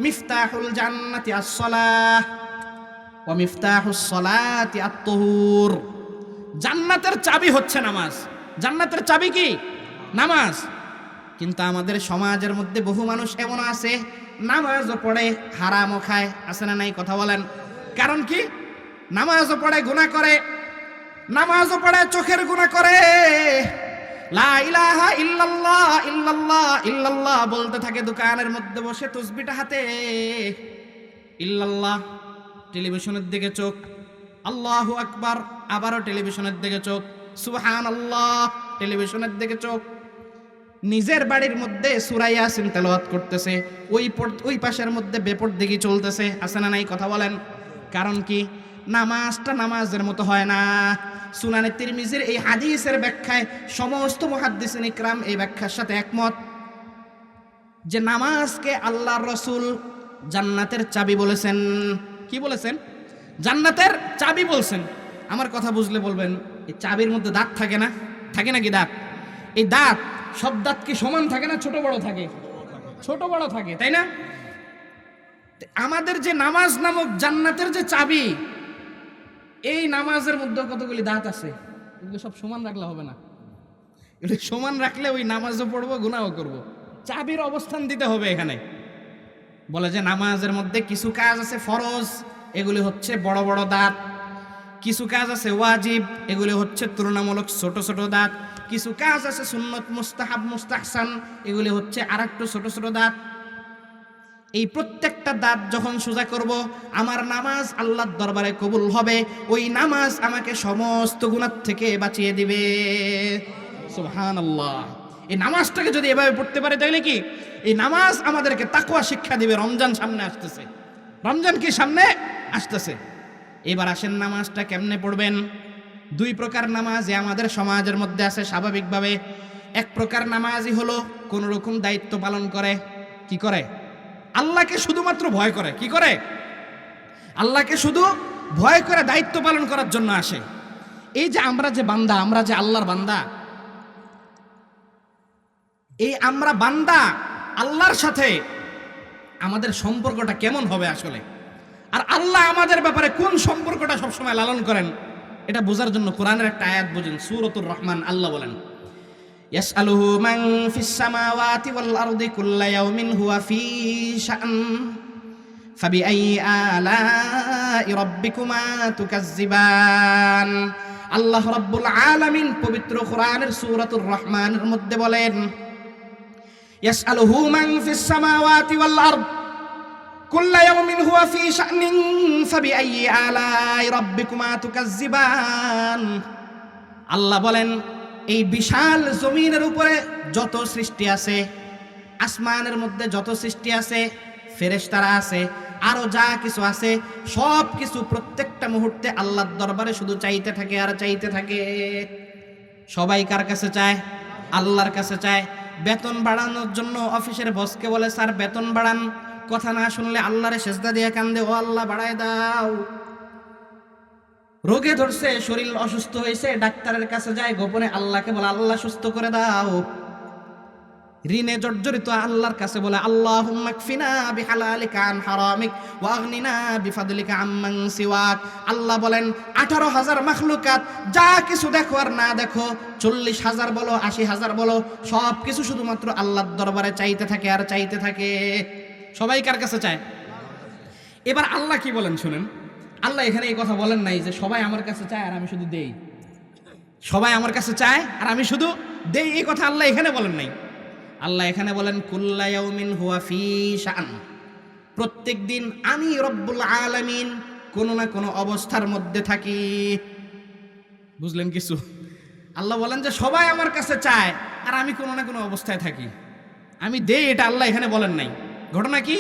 মিফতাহুল জান্নাতি আস-সালাহ ওয়া মিফতাহুস সালাতি আত-তুহুর। জান্নাতের চাবি হচ্ছে নামাজ। জান্নাতের চাবি কি? নামাজ। কিন্তু আমাদের সমাজের মধ্যে বহু মানুষ এমন আছে, নামাজও পড়ে হারামও খায়। আছে না নাই? কথা বলেন। কারণ কি? নামাজও পড়ে গুনাহ করে, নামাজও পড়ে চোখের গুনাহ করে, লা ইলাহা ইল্লাল্লাহ ইল্লাল্লাহ ইল্লাল্লাহ বলতে থাকে দোকানের মধ্যে বসে তাসবিহটা হাতে, ইল্লাল্লাহ। টেলিভিশনের দিকে চোখ, আল্লাহু আকবার, আবারও টেলিভিশনের দিকে চোখ, সুবহানাল্লাহ, টেলিভিশনের দিকে চোখ। নিজের বাড়ির মধ্যে সূরা ইয়াসিন তেলাওয়াত করতেছে, ওই পাশের মধ্যে বেপরদিকি চলতেছে। আছে না নাই? কথা বলেন। কারণ কি? নামাজটা নামাজের মতো হয় না। সুনানে তিরমিজির এই হাদিসের ব্যাখ্যায় সমস্ত মুহাদ্দিসিন ইকরাম এই ব্যাখ্যার সাথে একমত যে নামাজকে আল্লাহর রাসূল জান্নাতের চাবি বলেছেন। কি বলেছেন? জান্নাতের চাবি বলছেন। আমার কথা বুঝলে বলবেন, এই চাবির মধ্যে দাঁত থাকে না? থাকে নাকি দাঁত? এই দাঁত, সব দাঁত কি সমান থাকে না ছোট বড় থাকে? ছোট বড় থাকে, তাই না? আমাদের যে নামাজ নামক জান্নাতের যে চাবি, এই নামাজের মধ্যে কতগুলি দাঁত আছে? এগুলো সব সমান রাখলে হবে না, এগুলো সমান রাখলে ওই নামাজও পড়বো গুনাহও করব। চাবির অবস্থান দিতে হবে এখানে। বলে যে নামাজের মধ্যে কিছু কাজ আছে ফরজ, এগুলি হচ্ছে বড় বড় দাঁত, কিছু কাজ আছে ওয়াজিব, এগুলি হচ্ছে তুলনামূলক ছোট ছোট দাঁত, কিছু কাজ আছে সুন্নত মুস্তাহাব মুস্তাহসান, এগুলি হচ্ছে আরেকটু ছোট ছোট দাঁত। এই প্রত্যেকটা দাঁত যখন সোজা করব, আমার নামাজ আল্লাহর দরবারে কবুল হবে। ওই নামাজ আমাকে সমস্ত গুনাহ থেকে বাঁচিয়ে দিবে। সুবহানাল্লাহ। এই নামাজটাকে যদি এভাবে পড়তে পারে তাহলে কি এই নামাজ আমাদেরকে তাকওয়া শিক্ষা দিবে। রমজান সামনে আসতেছে, রমজান কি সামনে আসতেছে। এবার আসেন নামাজটা কেমনে পড়বেন। দুই প্রকার নামাজই আমাদের সমাজের মধ্যে আছে স্বাভাবিকভাবে। এক প্রকার নামাজই হলো কোন রকম দায়িত্ব পালন করে, কি করে, আল্লাহকে শুধুমাত্র ভয় করে, কি করে, আল্লাহকে শুধু ভয় করে দায়িত্ব পালন করার জন্য আসে। এই যে আমরা যে বান্দা, আমরা যে আল্লাহর বান্দা, এই আমরা বান্দা আল্লাহর সাথে আমাদের সম্পর্কটা কেমন হবে আসলে, আর আল্লাহ আমাদের ব্যাপারে কোন সম্পর্কটা সবসময় লালন করেন, এটা বোঝার জন্য কোরআনের একটা আয়াত বুঝেন। সূরাতুর রহমান আল্লাহ বলেন, ইয়াসআলুহু মান ফিস সামাওয়াতি ওয়াল আরদি কুল্লা ইয়াউমিন হুয়া ফি শাআন ফাবিআইয়ি আলাই রাব্বিকুমা তুকাজ্জিবান। আল্লাহ রাব্বুল আলামিন পবিত্র কোরআনের সূরাতুর রহমানের মধ্যে বলেন, ইয়াসআলুহু মান ফিস সামাওয়াতি ওয়াল আরদ কুল্লা ইয়াউমিন হুয়া ফি শাআনিন ফাবিআইয়ি আলাই রাব্বিকুমা তুকাজ্জিবান। আল্লাহ বলেন, এই বিশাল জমিনের উপরে যত সৃষ্টি আছে, আসমানের মধ্যে যত সৃষ্টি আছে, ফেরেশতারা আছে, আরো যা কিছু আছে, সব কিছু প্রত্যেকটা মুহূর্তে আল্লাহর দরবারে শুধু চাইতে থাকে আর চাইতে থাকে। সবাই কার কাছে চায়? আল্লাহর কাছে চায়। বেতন বাড়ানোর জন্য অফিসের বসকে বলে, স্যার বেতন বাড়ান। কথা না শুনলে আল্লাহরে সেজদা দিয়ে কান্দে, ও আল্লাহ বাড়ায় দাও। রোগে ধরছে, শরীর অসুস্থ হয়েছে, ডাক্তারের কাছে যায়, গোপনে আল্লাহকে বলে, আল্লাহ সুস্থ করে দাও। ঋণে জর্জরিত, আল্লাহর কাছে বলে, আল্লাহুম্মা কফিনা বিহালালিকা আন হারামিক ওয়া আগনিনা বিফাদলিকা আম্মান সিওয়াক। আল্লাহ বলেন, 18,000 মাখলুকাত, যা কিছু দেখো আর না দেখো, 40,000 বলো 80,000 বলো, সব কিছু শুধুমাত্র আল্লাহর দরবারে চাইতে থাকে আর চাইতে থাকে। সবাই কার কাছে চায়? এবার আল্লাহ কি বলেন শুনেন। আল্লাহ এখানে এই কথা বলেন নাই যে সবাই আমার কাছে চায় আর আমি শুধু দেই, সবাই আমার কাছে চায় আর আমি শুধু দেই, এই কথা আল্লাহ এখানে বলেন নাই। আল্লাহ এখানে বলেন, কুল্লা ইয়াউমিন হুয়া ফি শাআন, প্রত্যেক দিন আমি রব্বুল আলামিন কোনো না কোনো অবস্থার মধ্যে থাকি। বুঝলেন কিছু? আল্লাহ বলেন যে সবাই আমার কাছে চায় আর আমি কোনো না কোনো অবস্থায় থাকি, আমি দেই, এটা আল্লাহ এখানে বলেন নাই। ঘটনা কি?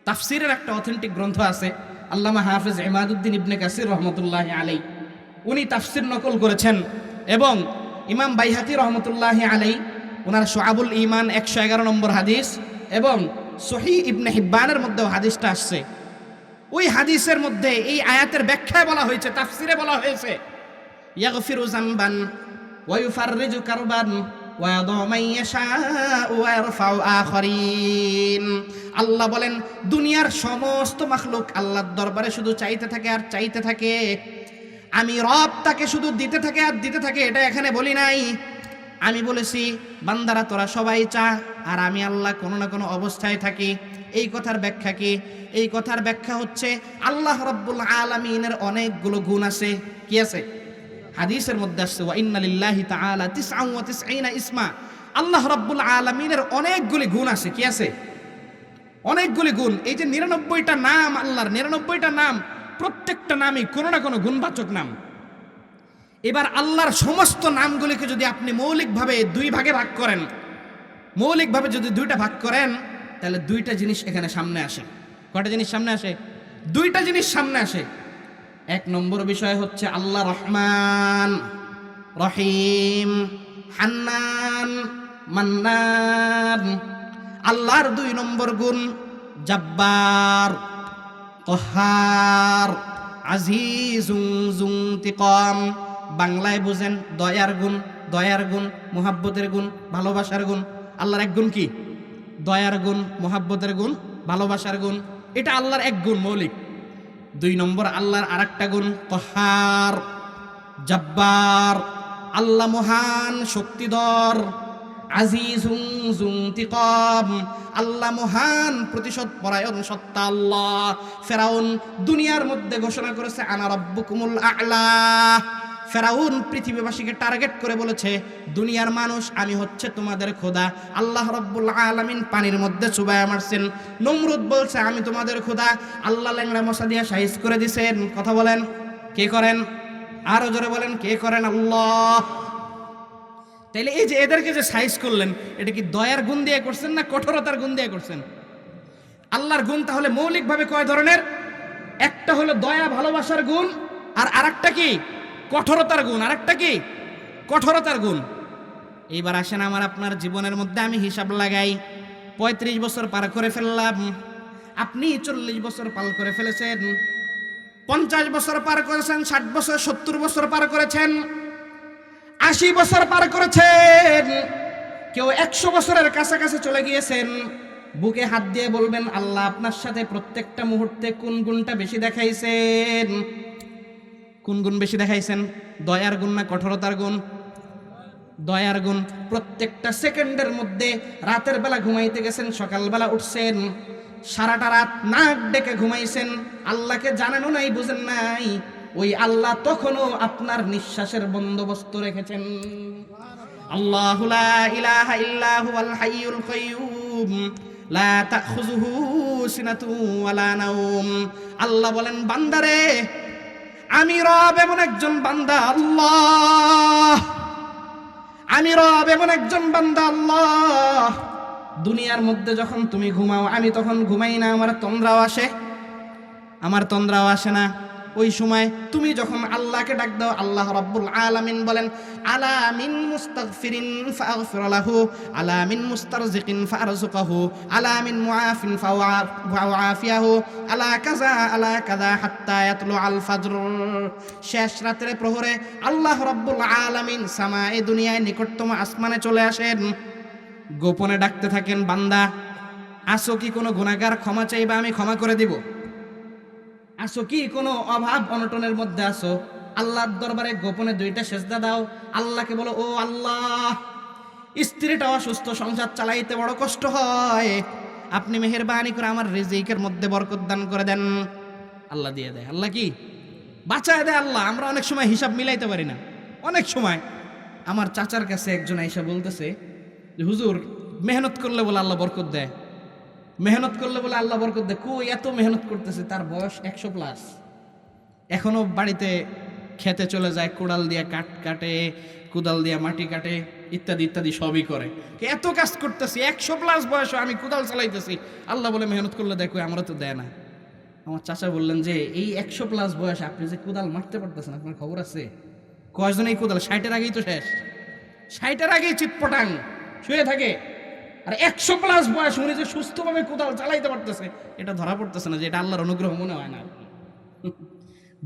তাফসিরের একটা অথেন্টিক গ্রন্থ আছে, আল্লামা হাফেজ ইমাদউদ্দিন ইবনে কাসির রহমতুল্লাহি আলাইহি, উনি তাফসির নকল করেছেন। এবং ইমাম বাইহাকি রহমতুল্লাহি আলাইহি ওনার শুআবুল ঈমান 111 নম্বর হাদিস, এবং সহিহ ইবনে হিব্বানের মধ্যেও হাদিসটা আসছে। ওই হাদিসের মধ্যে এই আয়াতের ব্যাখ্যায় বলা হয়েছে, তাফসিরে বলা হয়েছে, ইয়াগফিরু যামবান ওয়া ইউফাররিজু কারবান ওয়া ইয়াদউ মান ইয়াশাউ ওয়া ইয়ারফাউ আখারিন। আল্লাহ বলেন, দুনিয়ার সমস্ত মাখলুক আল্লাহর দরবারে শুধু চাইতে থাকে আর চাইতে থাকে, আমি রব তাকে শুধু দিতে থাকে আর দিতে থাকে, এটা এখানে বলি নাই। আমি বলেছি, বান্দারা তোরা সবাই চা আর আমি আল্লাহ কোনো না কোনো অবস্থায় থাকি। এই কথার ব্যাখ্যা কি? এই কথার ব্যাখ্যা হচ্ছে, আল্লাহ রাব্বুল আলামিনের অনেকগুলো গুণ আছে। কি আছে? হাদিসের মধ্যে আসছে, ওয়া ইন্না লিল্লাহি তাআলা 99 ইসমা, আল্লাহ রাব্বুল আলামিনের অনেকগুলি গুণ আছে। কি আছে? অনেকগুলি গুণ। এই যে 99টা নাম আল্লাহর, 99টা নাম, প্রত্যেকটা নামই কোনো না কোনো গুণবাচক নাম। এবার আল্লাহর সমস্ত নামগুলিকে যদি আপনি মৌলিকভাবে দুই ভাগে ভাগ করেন, মৌলিকভাবে যদি দুইটা ভাগ করেন, তাহলে দুইটা জিনিস এখানে সামনে আসে। কয়টা জিনিস সামনে আসে? দুইটা জিনিস সামনে আসে। এক নম্বর বিষয় হচ্ছে আল্লাহ রহমান, রহিম, হান্নান, মান্নান। আল্লাহর 2 নম্বর গুণ জব্বার, কহার, আজিজুন যুনতিকাম। বাংলায় বুঝেন দয়ার গুণ, দয়ার গুণ, মুহাব্বতের গুণ, ভালোবাসার গুণ। আল্লাহর এক গুণ কি? দয়ার গুণ, মুহাব্বতের গুণ, ভালোবাসার গুণ। এটা আল্লাহর এক গুণ মৌলিক। 2 নম্বর আল্লাহর আরেকটা গুণ কহার, জব্বার, আল্লাহ মহান শক্তিধর, আজিজুন যুনতিকাম, আল্লাহ মহান প্রতিশোধ পরায়ণ সত্তা আল্লাহ। ফেরাউন দুনিয়ার মধ্যে ঘোষণা করেছে আনা রাব্বুকুমুল আ'লা। ফেরাউন পৃথিবীবাসীকে টার্গেট করে বলেছে, দুনিয়ার মানুষ আমি হচ্ছে তোমাদের খোদা। আল্লাহ রাব্বুল আলামিন পানির মধ্যে চুবায়া মারছেন। নমরুদ বলছে আমি তোমাদের খোদা। আল্লাহ ল্যাংড়া মশা দিয়া সাইজ করে দিছেন। কথা বলেন, কে করেন? আরো জোরে বলেন, কে করেন? আল্লাহ। তাইলে এই যে এদেরকে যে সাইজ করলেন, এটা কি দয়ার গুণ দিয়ে করছেন না কঠোরতার গুণ দিয়ে করছেন? আল্লাহর গুণ তাহলে মৌলিকভাবে কয় ধরনের? একটা হলো দয়া ভালোবাসার গুণ, আর আরেকটা কি? কঠোরতার গুণ। আরেকটা কি? কঠোরতার গুণ। এইবার আসেন আমার আপনার জীবনের মধ্যে আমি হিসাব লাগাই। 35 বছর পার করে ফেললাম, আপনি 40 বছর পার করে ফেলেছেন, 50 বছর পার করেছেন, 60 বছর 70 বছর পার করেছেন, 80 বছর পার করেছেন, কেউ 100 বছরের কাছাকাছি চলে গিয়েছেন। বুকে হাত দিয়ে বলবেন আল্লাহ আপনার সাথে প্রত্যেকটা মুহূর্তে কোন গুণটা বেশি দেখাইছেন? কোন গুণ বেশি দেখাইছেন? দয়ার গুণ না কঠোরতার গুণ? দয়ার গুণ। প্রত্যেকটা সেকেন্ডের মধ্যে, রাতের বেলা ঘুমাইতে গেছেন, সকালবেলা উঠছেন, সারাটা রাত নাক ডেকে ঘুমাইছেন, আল্লাহকে জানেনও নাই, বুঝেন নাই, ওই আল্লাহ তখনও আপনার নিঃশ্বাসের বন্দোবস্ত রেখেছেন। আল্লাহু লা ইলাহা ইল্লা হুয়াল হাইয়ুল কাইয়্যুম লা তাখুযুহু সিনাতু ওয়ালা নাওম। আল্লাহ বলেন বান্দারে, আমি রব এমন একজন বান্দা আল্লাহ, আমি রব এমন একজন বান্দা আল্লাহ, দুনিয়ার মধ্যে যখন তুমি ঘুমাও আমি তখন ঘুমাই না, আমার তন্দ্রাও আসে, আমার তন্দ্রাও আসে না। ওই সময় তুমি যখন আল্লাহকে ডাক দাও, আল্লাহ রাব্বুল আলামিন বলেন আলা মিন মুস্তাগফিরিন ফাগফির লাহু, আলা মিন মুস্তারজিকিন ফারযুকহু, আলা মিন মুআফিন ফাআফিয়াহু, আলা কাযা আলা কাযা হাত্তা ইয়াতলু আল ফাজর। শেষ রাতের প্রহরে আল্লাহ রাব্বুল আলামিন সামায়ে দুনিয়ায় নিকটতম আসমানে চলে আসেন, গোপনে ডাকতে থাকেন বান্দা আসো কি কোনো গুনাহগার, ক্ষমা চাইবা আমি ক্ষমা করে দিব? আসো কি কোনো অভাব অনটনের মধ্যে আসো, আল্লাহর দরবারে গোপনে 2টা সেজদা দাও, আল্লাহকে বলো ও আল্লাহ স্ত্রীটা অসুস্থ, সংসার চালাইতে বড় কষ্ট হয়, আপনি মেহেরবানি করে আমার রিজিকের মধ্যে বরকত দান করে দেন। আল্লাহ দিয়ে দেয়। আল্লাহ কি বাঁচায় দেয়। আল্লাহ আমরা অনেক সময় হিসাব মিলাইতে পারি না। অনেক সময় আমার চাচার কাছে একজন আইসা বলতেছে যে হুজুর মেহনত করলে বলে আল্লাহ বরকত দেয়, মেহনত করলে বলে আল্লাহ বরকত দেয়। কই এত মেহনত করতেছে, তার বয়স 100+, এখনো বাড়িতে খেতে চলে যায়, কোদাল দিয়ে কাটে, কোদাল দিয়ে মাটি কাটে, ইত্যাদি ইত্যাদি সবই করে। এত কাজ করতেছি, 100+ বয়স, আমি কোদাল চালাইতেছি, আল্লাহ বলে মেহনত করলে দেখো আমরা তো দেয় না। আমার চাচা বললেন যে এই 100+ বয়স আপনি যে কোদাল মারতে পারতেছেন, আপনার খবর আছে? কয়জন এই কোদাল 60-এর আগেই তো শেষ, 60-এর আগেই চিৎপটাং শুয়ে থাকে, আর 100+ বয়স উনি যে সুস্থভাবে কোদাল চালাইতে পারতেছে, এটা ধরা পড়তেছে না যে এটা আল্লাহর অনুগ্রহ মনে হয় না।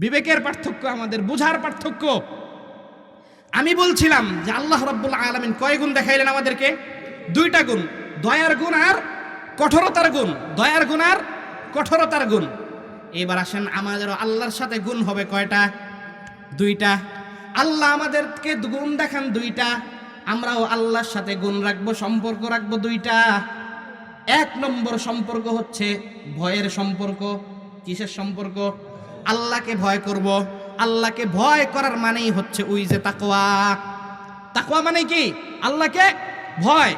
বিবেকের পার্থক্য, আমাদের বুঝার পার্থক্য। আমি বলছিলাম যে আল্লাহ রাব্বুল আলামিন কয় গুণ দেখাইলেন আমাদেরকে? 2টা গুণ, দয়ার গুণ আর কঠোরতার গুণ। দয়ার গুণ আর কঠোরতার গুণ। এবার আসেন আমাদেরও আল্লাহর সাথে গুণ হবে কয়টা? 2টা। আল্লাহ আমাদেরকে গুণ দেখান 2টা, আমরাও আল্লাহর সাথে গুণ রাখবো, সম্পর্ক রাখবো 2টা। 1 নম্বর সম্পর্ক হচ্ছে ভয়ের সম্পর্ক। কিসের সম্পর্ক? আল্লাহকে ভয় করব। আল্লাহকে ভয় করার মানেই হচ্ছে ওই যে তাকওয়া। তাকওয়া মানে কি? আল্লাহকে ভয়।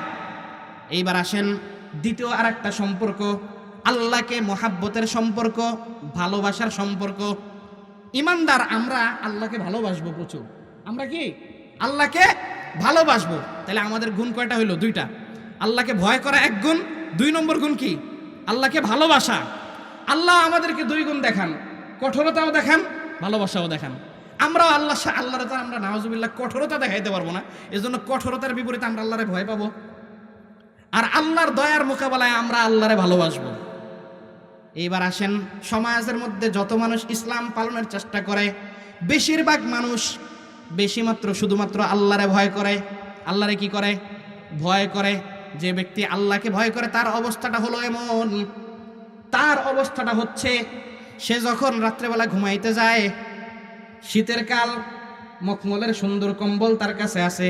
এইবার আসেন দ্বিতীয় আরেকটা সম্পর্ক, আল্লাহকে মহাব্বতের সম্পর্ক, ভালোবাসার সম্পর্ক। ইমানদার আমরা আল্লাহকে ভালোবাসবো প্রচুর। আমরা কি আল্লাহকে ভালোবাসবো। তাহলে আমাদের গুণ কয়টা হইলো? 2টা। আল্লাহকে ভয় করা 1 গুণ, 2 নম্বর গুণ কি? আল্লাহকে ভালোবাসা। আল্লাহ আমাদেরকে 2 গুণ দেখান, কঠোরতাও দেখান, ভালোবাসাও দেখান। আমরাও আল্লাহর তো আমরা নাউজুবিল্লাহ কঠোরতা দেখাইতে পারবো না, এজন্য কঠোরতার বিপরীতে আমরা আল্লাহরে ভয় পাবো। আর আল্লাহর দয়ার মোকাবেলায় আমরা আল্লাহরে ভালোবাসবো। এইবার আসেন সমাজের মধ্যে যত মানুষ ইসলাম পালনের চেষ্টা করে, বেশিরভাগ মানুষ শুধুমাত্র আল্লাহরে ভয় করে। আল্লাহরে কি করে? ভয় করে। যে ব্যক্তি আল্লাহকে ভয় করে তার অবস্থাটা হলো এমন, তার অবস্থাটা হচ্ছে সে যখন রাত্রেবেলা ঘুমাইতে যায়, শীতের কাল মখমলের সুন্দর কম্বল তার কাছে আছে,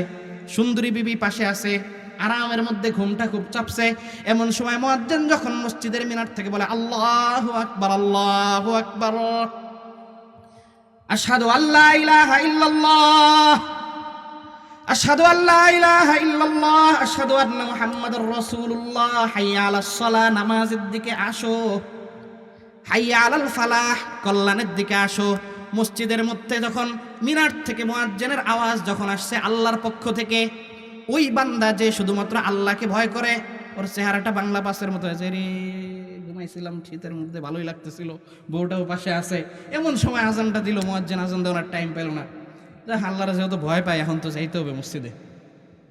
সুন্দরী বিবি পাশে আছে, আরামের মধ্যে ঘুমটা খুব চাপছে। এমন সময় মুয়াজ্জিন যখন মসজিদের মিনার থেকে বলে আল্লাহু আকবার, আল্লাহু আকবার, আশহাদু আল্লা ইলাহা ইল্লাল্লাহ, আশহাদু আল্লা ইলাহা ইল্লাল্লাহ, আশহাদু আন্না মুহাম্মাদুর রাসূলুল্লাহ, হাইয়া আলাস সালাহ, নামাজের দিকে আসো, হাইয়া আলাল ফালাহ, কল্যাণের দিকে আসো। মসজিদের মধ্যে যখন মিনার থেকে মুয়াজ্জিনের আওয়াজ যখন আসছে আল্লাহর পক্ষ থেকে, ওই বান্দা যে শুধুমাত্র আল্লাহকে ভয় করে, ওর চেহারাটা বাংলা পাশের মতো হয়েছে, রে ঘুমাইছিলাম শীতের মধ্যে ভালোই লাগতেছিল, বউটাও পাশে আছে, এমন সময় আজানটা দিল, মুয়াজ্জিন আজান দেওয়ার টাইম পেল না, যা আল্লাহর যেহেতু ভয় পায় এখন তো যাইতে হবে মসজিদে,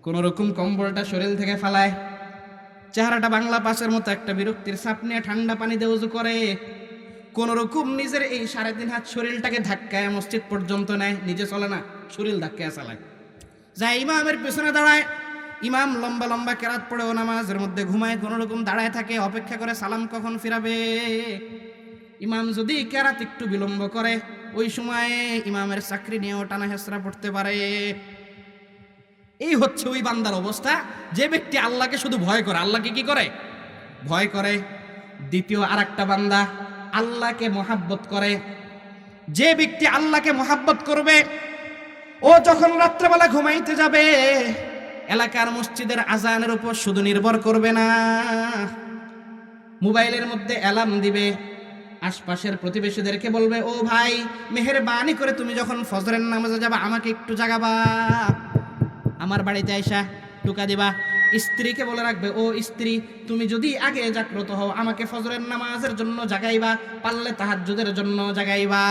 কোন রকম কম্বলটা শরীর থেকে ফালায়, চেহারাটা বাংলা পাশের মতো, একটা বিরক্তির ছাপ নিয়ে ঠান্ডা পানি দিয়ে উযু করে, কোন রকম নিজের এই 3.5 হাত শরীরটাকে ধাক্কায় মসজিদ পর্যন্ত নেয়, নিজে চলে না, শরীর ধাক্কায় চালায়, যায় ইমামের পেছনে দাঁড়ায়, ইমাম লম্বা লম্বা কেরাত পড়ে ও নামাজের মধ্যে ঘুমায়, কোন রকম দাঁড়ায় থাকে, অপেক্ষা করে সালাম কখন ফিরাবে। ইমাম যদি কেরাত একটু বিলম্ব করে, ওই সময়ে ইমামের চাকরি নিয়েও টানা হেসরা পড়তে পারে। এই হচ্ছে ওই বান্দার অবস্থা, যে ব্যক্তি আল্লাহকে শুধু ভয় করে, আল্লাহকে কি করে, ভয় করে। দ্বিতীয় আরেকটা বান্দা আল্লাহকে মহাব্বত করে। যে ব্যক্তি আল্লাহকে মহাব্বত করবে, ও যখন রাত্রেবেলা ঘুমাইতে যাবে, এলাকার মসজিদের আজানের উপর শুধু নির্ভর করবে না, মোবাইলের মধ্যে অ্যালার্ম দিবে, আশপাশের প্রতিবেশীদেরকে বলবে, ও ভাই মেহেরবানি করে তুমি যখন ফজরের নামাজে যাবা আমাকে একটু জাগাবা, আমার বাড়িতে আইসা টুকা দিবা। স্ত্রীকে বলে রাখবে, ও স্ত্রী তুমি যদি আগে জাগ্রত হও আমাকে ফজরের নামাজের জন্য জাগাইবা, পারলে তাহাজ্জুদের জন্য জাগাইবা।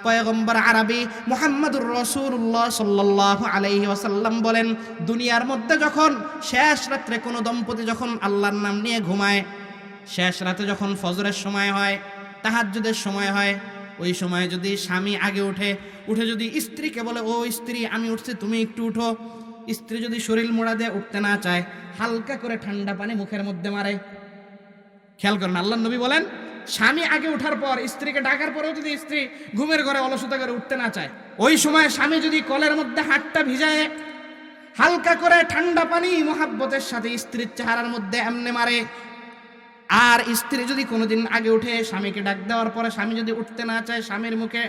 পয়গম্বর আরবি মুহাম্মদুর রাসূলুল্লাহ সাল্লাল্লাহু আলাইহি ওয়াসাল্লাম বলেন, দুনিয়ার মধ্যে যখন শেষ রাত্রে কোনো দম্পতি যখন আল্লাহর নাম নিয়ে ঘুমায়, শেষ রাতে যখন ফজরের সময় হয়, তাহাজ্জুদের সময় হয়, ওই সময় যদি স্বামী আগে উঠে যদি স্ত্রীকে বলে, ও স্ত্রী আমি উঠছি তুমি একটু উঠো, স্ত্রী যদি শরীর মোড়া দিয়ে উঠতে না চায়, হালকা করে ঠান্ডা পানি মুখের মধ্যে মারে। খেয়াল করেন, আল্লাহর নবী বলেন স্বামী আগে ওঠার পর স্ত্রীকে ডাকার পরেও যদি স্ত্রী ঘুমের ঘরে অলসতা করে উঠতে না চায়, ওই সময় স্বামী যদি কলের মধ্যে হাতটা ভিজায় হালকা করে ঠান্ডা পানি মহাব্বতের সাথে স্ত্রীর চেহারার মধ্যে এমনে মারে, আর স্ত্রী যদি কোনোদিন আগে উঠে স্বামীকে ডাক দেওয়ার পরে স্বামী যদি উঠতে না চায় স্বামীর মুখে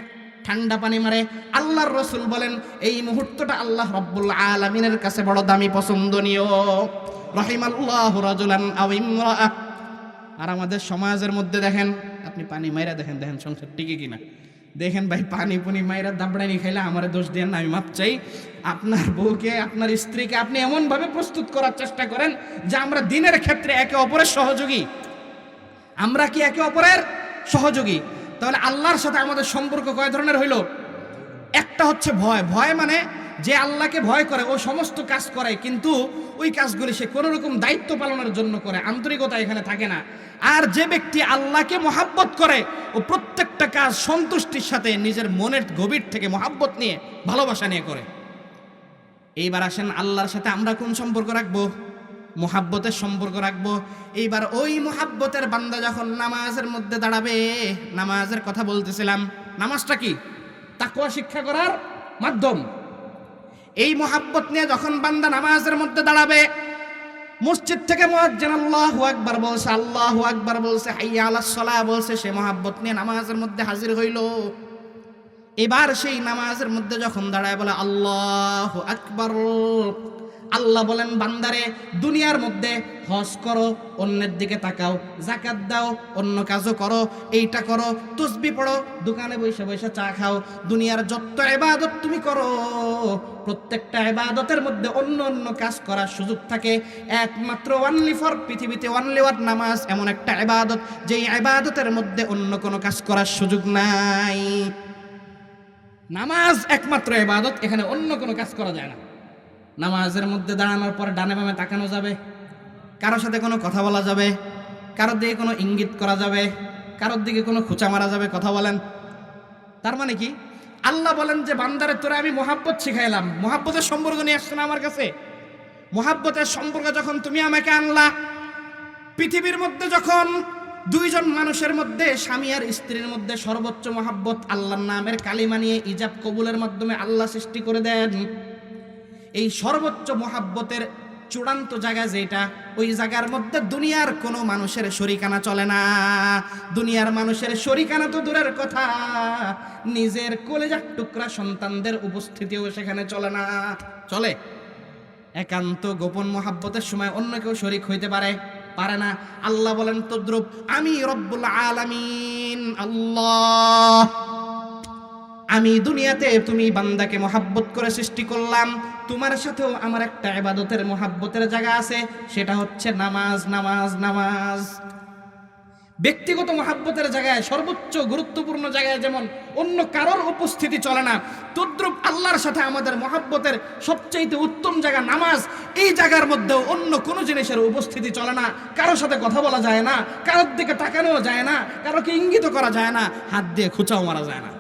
ঠান্ডা পানি মারে, আল্লাহর রাসূল বলেন এই মুহূর্তটা আল্লাহ রাব্বুল আলামিনের কাছে বড় দামি পছন্দনীয়। রাহিমাল্লাহু রাজুলান আও ইমরাআহ। আর আমাদের সমাজের মধ্যে দেখেন, আপনি পানি মাইরা দেখেন সংসার টিকে কিনা, দেখেন ভাই পানি পুনি মাইরা দাবড়ানি খাইলে আমারে দোষ দেন না, আমি মাপ চাই। আপনার বউকে আপনার স্ত্রীকে আপনি এমনভাবে প্রস্তুত করার চেষ্টা করেন যে আমরা দিনের ক্ষেত্রে একে অপরের সহযোগী। আমরা কি একে অপরের সহযোগী? তাহলে আল্লাহর সাথে আমাদের সম্পর্ক কয় ধরনের হইল? একটা হচ্ছে ভয়। ভয় মানে যে আল্লাহকে ভয় করে ও সমস্ত কাজ করে, কিন্তু ওই কাজগুলি সে কোনো রকম দায়িত্ব পালনের জন্য করে, আন্তরিকতা এখানে থাকে না। আর যে ব্যক্তি আল্লাহকে মহাব্বত করে ও প্রত্যেকটা কাজ সন্তুষ্টির সাথে নিজের মনের গভীর থেকে মহাব্বত নিয়ে ভালোবাসা নিয়ে করে। এইবার আসেন আল্লাহর সাথে আমরা কোন সম্পর্ক রাখবো? মহাব্বতের সম্পর্ক রাখবো। এইবার ওই মহাব্বতের বান্দা যখন নামাজের মধ্যে দাঁড়াবে, নামাজের কথা বলতেছিলাম, নামাজটা কি? তাকওয়া শিক্ষা করার মাধ্যম। এই মহাব্বত নিয়ে যখন বান্দা নামাজের মধ্যে দাঁড়াবে, মসজিদ থেকে মুয়াজ্জিন আল্লাহু আকবার বলছে, আল্লাহু আকবার বলছে, হাইয়া আলাস সালাহ বলছে, সে মহাব্বত নিয়ে নামাজের মধ্যে হাজির হইল। এবার সেই নামাজের মধ্যে যখন দাঁড়ায় বলে আল্লাহু আকবার, আল্লাহ বলেন বান্দারে দুনিয়ার মধ্যে হজ করো, অন্যের দিকে তাকাও, যাকাত দাও, অন্য কাজও করো, এইটা করো, তাসবিহ পড়ো, দোকানে বসে বসে চা খাও, দুনিয়ার যত ইবাদত তুমি করো প্রত্যেকটা ইবাদতের মধ্যে অন্য অন্য কাজ করার সুযোগ থাকে। একমাত্র অনলি ফর পৃথিবীতে অনলি ওয়ান নামাজ এমন একটা ইবাদত যেই ইবাদতের মধ্যে অন্য কোনো কাজ করার সুযোগ নাই। নামাজ একমাত্র ইবাদত, এখানে অন্য কোনো কাজ করা যায় না। নামাজের মধ্যে দাঁড়ানোর পর ডানে বামে তাকানো যাবে, কারোর সাথে কোনো কথা বলা যাবে, কারোর দিকে কোনো ইঙ্গিত করা যাবে, কারোর দিকে কোনো খোঁচা মারা যাবে। কথা বলেন, তার মানে কি? আল্লাহ বলেন যে বান্দারে তোরে আমি মহাব্বত শিখাইলাম, মহাব্বতের সম্পর্ক নিয়ে আসছে না আমার কাছে। মহাব্বতের সম্পর্ক যখন তুমি আমাকে আনলা, পৃথিবীর মধ্যে যখন দুইজন মানুষের মধ্যে, স্বামী আর স্ত্রীর মধ্যে সর্বোচ্চ মহাব্বত, আল্লাহর নামের কালিমা নিয়ে ইজাব কবুলের মাধ্যমে আল্লাহ সৃষ্টি করে দেন। এই সর্বোচ্চ মহাব্বতের চূড়ান্ত জায়গা যেটা, ওই জায়গার মধ্যে দুনিয়ার কোনো মানুষের শরিকানা চলে না। দুনিয়ার মানুষের শরিকানা তো দূরের কথা, নিজের কলেজার টুকরা সন্তানদের উপস্থিতিও সেখানে চলে না। চলে? একান্ত গোপন মহাব্বতের সময় অন্য কেউ শরিক হইতে পারে না। আল্লাহ বলেন তদ্রুপ, আমি রব্বুল আলামিন আল্লাহ, আমি দুনিয়াতে তুমি বান্দাকে মহাব্বত করে সৃষ্টি করলাম, তোমার সাথেও আমার একটা ইবাদতের মহাব্বতের জায়গা আছে, সেটা হচ্ছে নামাজ। নামাজ নামাজ ব্যক্তিগত মহাব্বতের জায়গায়, সর্বোচ্চ গুরুত্বপূর্ণ জায়গায় যেমন অন্য কারোর উপস্থিতি চলে না, তদ্রুপ আল্লাহর সাথে আমাদের মহাব্বতের সবচেয়ে উত্তম জায়গা নামাজ। এই জায়গার মধ্যেও অন্য কোনো জিনিসের উপস্থিতি চলে না। কারোর সাথে কথা বলা যায় না, কারোর দিকে তাকানো যায় না, কারোকে ইঙ্গিত করা যায় না, হাত দিয়ে খোঁচাও মারা যায় না।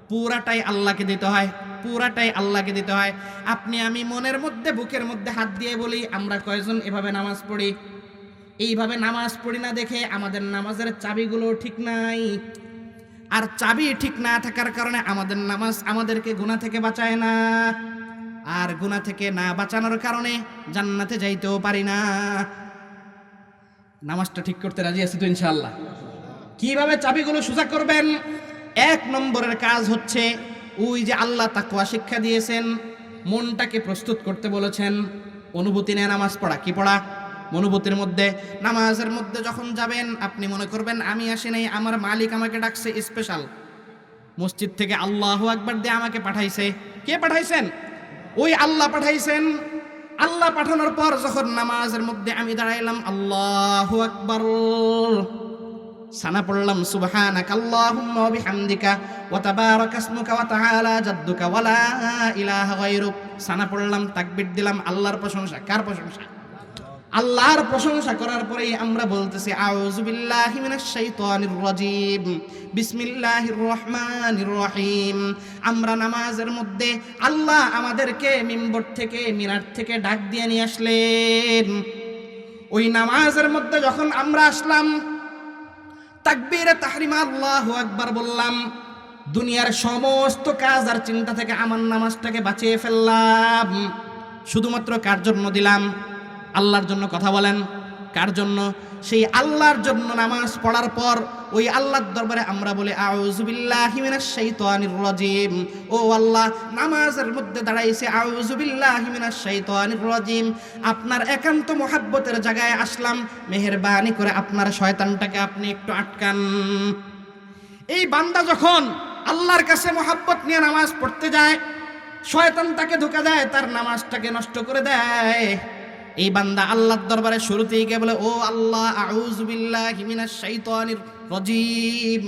পুরাটাই আল্লাহকে দিতে হয়, পুরাটাই আল্লাহকে দিতে হয়। আপনি আমি মনের মধ্যে, বুকের মধ্যে হাত দিয়ে বলি, আমরা কয়জন এভাবে নামাজ পড়ি? এইভাবে নামাজ পড়ি না দেখে আমাদের নামাজের চাবিগুলো ঠিক নাই। আর চাবি ঠিক না থাকার কারণে আমাদের নামাজ আমাদেরকে গুনাহ থেকে বাঁচায় না। আর গুনাহ থেকে না বাঁচানোর কারণে জান্নাতে যাইতেও পারি না। নামাজটা ঠিক করতে রাজি আছি তো ইনশাআল্লাহ? কিভাবে চাবিগুলো সোজা করবেন? এক নম্বরের কাজ হচ্ছে, ওই যে আল্লাহ তাকওয়া শিক্ষা দিয়েছেন, মনটাকে প্রস্তুত করতে বলেছেন। অনুভূতি নিয়ে নামাজ পড়া। কি পড়া? অনুভূতির মধ্যে। নামাজের মধ্যে যখন যাবেন, আপনি মনে করবেন আমি আসি নাই, আমার মালিক আমাকে ডাকছে স্পেশাল মসজিদ থেকে, আল্লাহু আকবার দিয়ে আমাকে পাঠাইছে। কে পাঠাইছেন? ওই আল্লাহ পাঠাইছেন। আল্লাহ পাঠানোর পর যখন নামাজের মধ্যে আমি দাঁড়াইলাম, আল্লাহু আকবার, সানা পড়লাম সুবহানাকা আল্লাহুম্মা ওয়া বিহামদিকা ওয়া তাবারাকা ইসমুকা ওয়া তাআলা জাদ্দুকা ওয়া লা ইলাহা গায়রুক। সানা পড়লাম, তাকবীর দিলাম। আল্লাহর প্রশংসা। কার প্রশংসা? আল্লাহর প্রশংসা করার পরেই আমরা বলতেছি আউযু বিল্লাহি মিনাশ শাইতানির রাজীম, বিসমিল্লাহির রহমানির রহিম। আমরা নামাজের মধ্যে আল্লাহ আমাদেরকে মিম্বর থেকে, মিনার থেকে ডাক দিয়ে নিয়ে আসলেন। ওই নামাজের মধ্যে যখন আমরা আসলাম, তাকবীরে তাহরিমা আল্লাহু আকবার বললাম, দুনিয়ার সমস্ত কাজ আর চিন্তা থেকে আমার নামাজটাকে বাঁচিয়ে ফেললাম। শুধুমাত্র কার জন্য দিলাম? আল্লাহর জন্য। কথা বলেন, কার জন্য? সেই আল্লাহর জন্য নামাজ পড়ার পর ওই আল্লাহর দরবারে আমরা বলি আউযু বিল্লাহি মিনাশ শাইতানির রাজীম। ও আল্লাহ, নামাজের মধ্যে দাঁড়াইছে, আউযু বিল্লাহি মিনাশ শাইতানির রাজীম, আপনার একান্ত মহাব্বতের জায়গায় আসলাম, মেহেরবানি করে আপনার শয়তানটাকে আপনি একটু আটকান। এই বান্দা যখন আল্লাহর কাছে মহাব্বত নিয়ে নামাজ পড়তে যায়, শয়তান তাকে ধোঁকা দেয়, তার নামাজটাকে নষ্ট করে দেয়। এই বান্দা আল্লাহর দরবারে শুরুতেই গিয়ে বলে, ও আল্লাহ, আউযু বিল্লাহি মিনাশ শাইতানির রাজীম,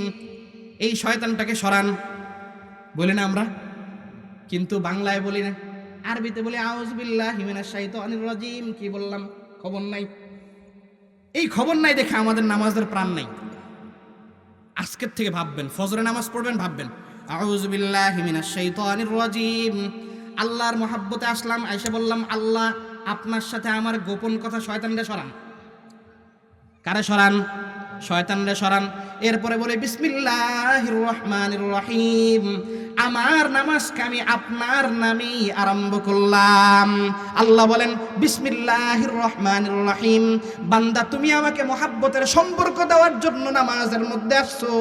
এই শয়তানটাকে সরান। বলি না আমরা? কিন্তু বাংলায় বলি না, আরবিতে বলি আউযু বিল্লাহি মিনাশ শাইতানির রাজীম। কি বললাম? খবর নাই। এই খবর নাই দেখে আমাদের নামাজের প্রাণ নাই। আজকের থেকে ভাববেন, ফজরে নামাজ পড়বেন, ভাববেন আউযু বিল্লাহি মিনাশ শাইতানির রাজীম। আল্লাহর মহাব্বতে আসলাম, আয়েশা বললাম, আল্লাহ আপনার সাথে আমার গোপন কথা শয়তানরে সরান। কারে সরান? শয়তানরে সরান। এরপরে বলে বিসমিল্লাহির রহমানির রহিম, আমার নামাজকে আমি আপনার নামেই আরম্ভ করলাম। আল্লাহ বলেন বিসমিল্লাহির রহমানির রহিম, বান্দা তুমি আমাকে মহাব্বতের সম্পর্ক দেওয়ার জন্য নামাজের মধ্যে আসছো।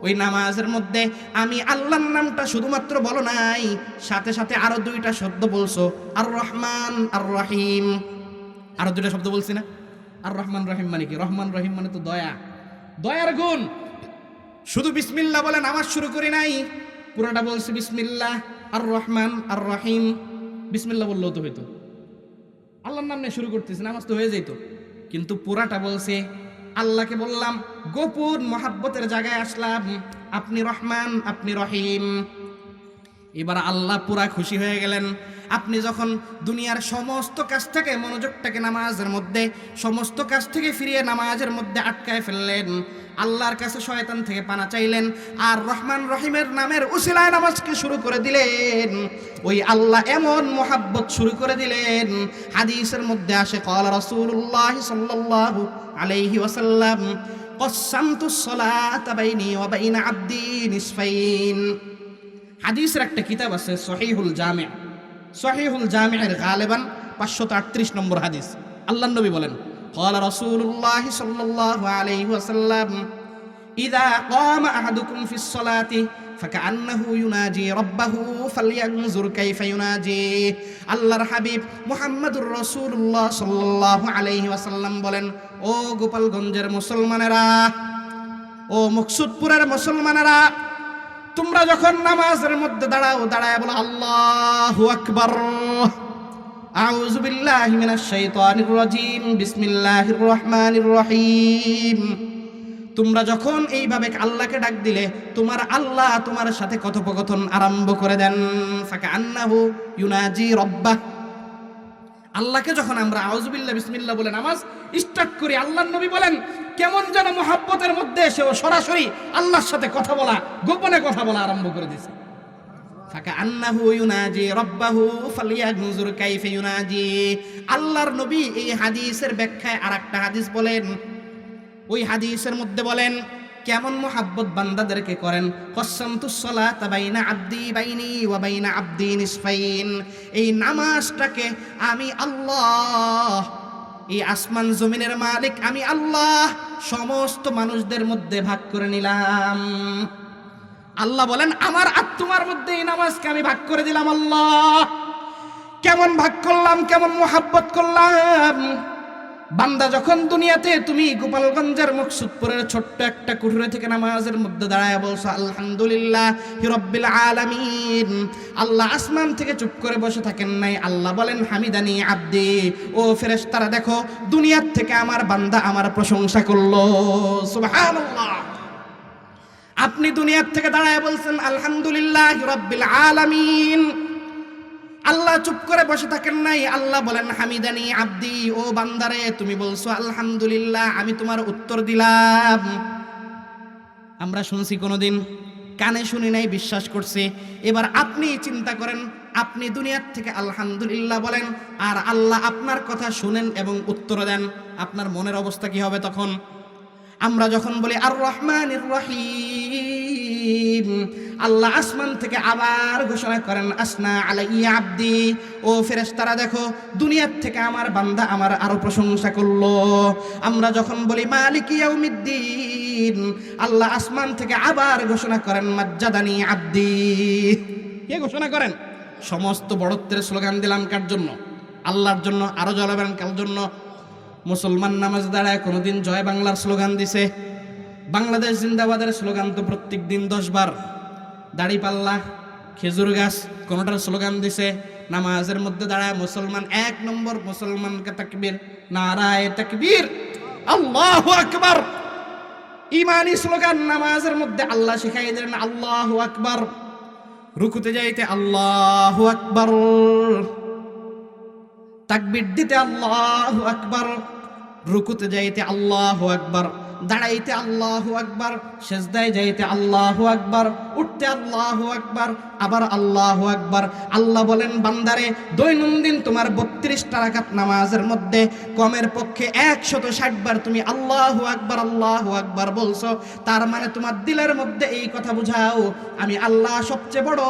ওই নামাজের মধ্যে আমি আল্লাহর নামটা শুধুমাত্র বলো নাই, সাথে সাথে আরো দুইটা শব্দ বলছো, আর রহমান আর রহিম। আরো দুইটা শব্দ বলছি না? আর রহমান রহিম মানে কি? রহমান রহিম মানে তো দয়া, দয়ার গুণ। শুধু বিসমিল্লাহ বলে নামাজ শুরু করি নাই, পুরোটা বলছি বিসমিল্লাহ আর রহমান আর রহিম। বিসমিল্লাহ বললেও তো হইতো, আল্লাহর নাম নিয়ে শুরু করতেছি, নামাজ তো হয়ে যেত। কিন্তু পুরাটা বলছে, আল্লাহকে বললাম, গোপন মহাব্বতের জায়গায় আসলাম, আপনি রহমান, আপনি রহিম। এবার আল্লাহ পুরা খুশি হয়ে গেলেন। আপনি যখন দুনিয়ার সমস্ত কাজ থেকে মনোযোগটাকে নামাজের মধ্যে, সমস্ত কাজ থেকে ফিরিয়ে নামাজের মধ্যে আটকায় ফেললেন, আল্লাহর কাছে শয়তান থেকে পানা চাইলেন, আর রহমান রহিমের নামের উসিলায় নামাজকে শুরু করে দিলেন, ওই আল্লাহ এমন মোহাব্বত শুরু করে দিলেন, হাদিসের মধ্যে আসে ক্বালা রাসূলুল্লাহ সাল্লাল্লাহু আলাইহি ওয়াসাল্লাম কসসামতুস সালাতা বাইনি ওয়া বাইনা আবদি নিসফাইন। হাদিসের একটা কিতাব আছে সহিহুল জামি', সহিহুল জামি'ের গালিবান 538 নম্বর হাদিস। আল্লাহর নবী বলেন ক্বালা রাসূলুল্লাহ সাল্লাল্লাহু আলাইহি ওয়াসাল্লাম ইযা ক্বামা আহাদুকুম ফিস সালাতি ফাকান্নাহু ইউনাজি রাব্বাহু ফালয়ানজুর কাইফা ইউনাজি। আল্লাহর হাবিব মুহাম্মদুর রাসূলুল্লাহ সাল্লাল্লাহু আলাইহি ওয়াসাল্লাম বলেন, ও গোপালগঞ্জের মুসলমানেরা, ও মকসুদপুরের মুসলমানেরা, তোমরা যখন নামাজের মধ্যে দাঁড়াও, দাঁড়ায় বলো আল্লাহু আকবার, আউযু বিল্লাহি মিনাশ শাইতানির রাজীম, বিসমিল্লাহির রহমানির রহিম। তোমরা যখন এইভাবে আল্লাহকে ডাক দিলে, তোমার আল্লাহ তোমার সাথে কথোপকথন আরম্ভ করে দেন। ফাকান্নাহু ইউনাজি রাব্বাহ। আল্লাহকে যখন আমরা আউযু বিল্লাহ বিসমিল্লাহ বলে নামাজ স্টার্ট করি, আল্লাহর নবী বলেন কেমন যেন মুহাব্বতের মধ্যে এসে ও সরাসরি আল্লাহর সাথে কথা বলা, গোপনে কথা বলা আরম্ভ করে দিয়েছে। ফাকান্নাহু ইউনাজি রাব্বাহু ফালয়ানজুর কাইফা ইউনাজি। আল্লাহর নবী এই হাদিসের ব্যাখ্যায় আরেকটা হাদিস বলেন, ওই হাদিসের মধ্যে বলেন কেমন মুহাব্বত বান্দাদেরকে করেন। কসসামতুস সালাতা বাইনা আবদি বাইনি ওয়া বাইনা আবদি নিসফাইন। এই নামাজটাকে আমি আল্লাহ, এই আসমান জমিনের মালিক আমি আল্লাহ, সমস্ত মানুষদের মধ্যে ভাগ করে নিলাম। আল্লাহ বলেন আমার আর তোমার মধ্যে এই নামাজকে আমি ভাগ করে দিলাম। আল্লাহ কেমন ভাগ করলাম, কেমন মুহাব্বত করলাম। বান্দা যখন দুনিয়াতে তুমি গোপালগঞ্জের মকসুদপুরের ছোট্ট একটা কুঠুরি থেকে নামাজের মধ্যে দাঁড়ায় বলছো আলহামদুলিল্লাহি রাব্বিল আলামিন, আল্লাহ আসমান থেকে চুপ করে বসে থাকেন নাই। আল্লাহ বলেন হামিদানি আব্দি, ও ফেরেশতারা দেখো দুনিয়ার থেকে আমার বান্দা আমার প্রশংসা করলো। সুবহানাল্লাহ। আপনি দুনিয়ার থেকে দাঁড়ায় বলছেন আলহামদুলিল্লাহি রাব্বিল আলামিন, আল্লাহ চুপ করে বসে থাকেন নাই। আল্লাহ বলেন হামিদানি আব্দি, ও বান্দারে তুমি বলছো আলহামদুলিল্লাহ, আমি তোমার উত্তর দিলাম। আমরা শুনছি কোনোদিন, কানে শুনি নাই, বিশ্বাস করছি। এবার আপনি চিন্তা করেন, আপনি দুনিয়ার থেকে আলহামদুলিল্লাহ বলেন আর আল্লাহ আপনার কথা শুনেন এবং উত্তর দেন, আপনার মনের অবস্থা কি হবে তখন? আমরা যখন বলি আর রহমানির রহিম, আল্লাহ আসমান থেকে আবার ঘোষণা করেন আসনা আলাইয়া আব্দি, ও ফেরেশতারা দেখো দুনিয়ার থেকে আমার বান্দা আমার আরো প্রশংসা করলো। আমরা যখন বলি মালিক ইয়াউমিদ্দিন, আল্লাহ আসমান থেকে আবার ঘোষণা করেন মাজ্জাদানি আব্দি। কে ঘোষণা করেন? সমস্ত বড়ত্বের স্লোগান দিলাম কার জন্য? আল্লাহর জন্য। আরো জ্বলাবেন কার জন্য? মুসলমান নামাজ দাঁড়ায় কোনোদিন জয় বাংলার স্লোগান দিছে? বাংলাদেশ জিন্দাবাদের স্লোগান তো প্রত্যেক দিন 10 বার। দাড়িপাল্লা, খেজুর গাছ, কোনোটার স্লোগান দিছে? নামাজের মধ্যে দাঁড়ায় মুসলমান 1 নম্বর মুসলমানকে তাকবীর, নারায়ে তাকবীর, আল্লাহু আকবার। ইমানি স্লোগান নামাজের মধ্যে আল্লাহ শিখাই দিলেন আল্লাহু আকবার। রুকুতে যাইতে আল্লাহু আকবার, তাকবীর দিতে আল্লাহু আকবার, রুকুতে যাইতে আল্লাহু আকবার, দাঁড়াইতে আল্লাহু আকবার, সিজদায় যাইতে আল্লাহু আকবার, উঠতে আল্লাহু আকবার, আবার আল্লাহু আকবার। আল্লাহ বলেন বান্দারে দৈনন্দিন তোমার 32টা রাকাত নামাজের মধ্যে কমের পক্ষে 160 বার তুমি আল্লাহু আকবার বলছো। তার মানে তোমার দিলের মধ্যে এই কথা বুঝাও, আমি আল্লাহ সবচেয়ে বড়,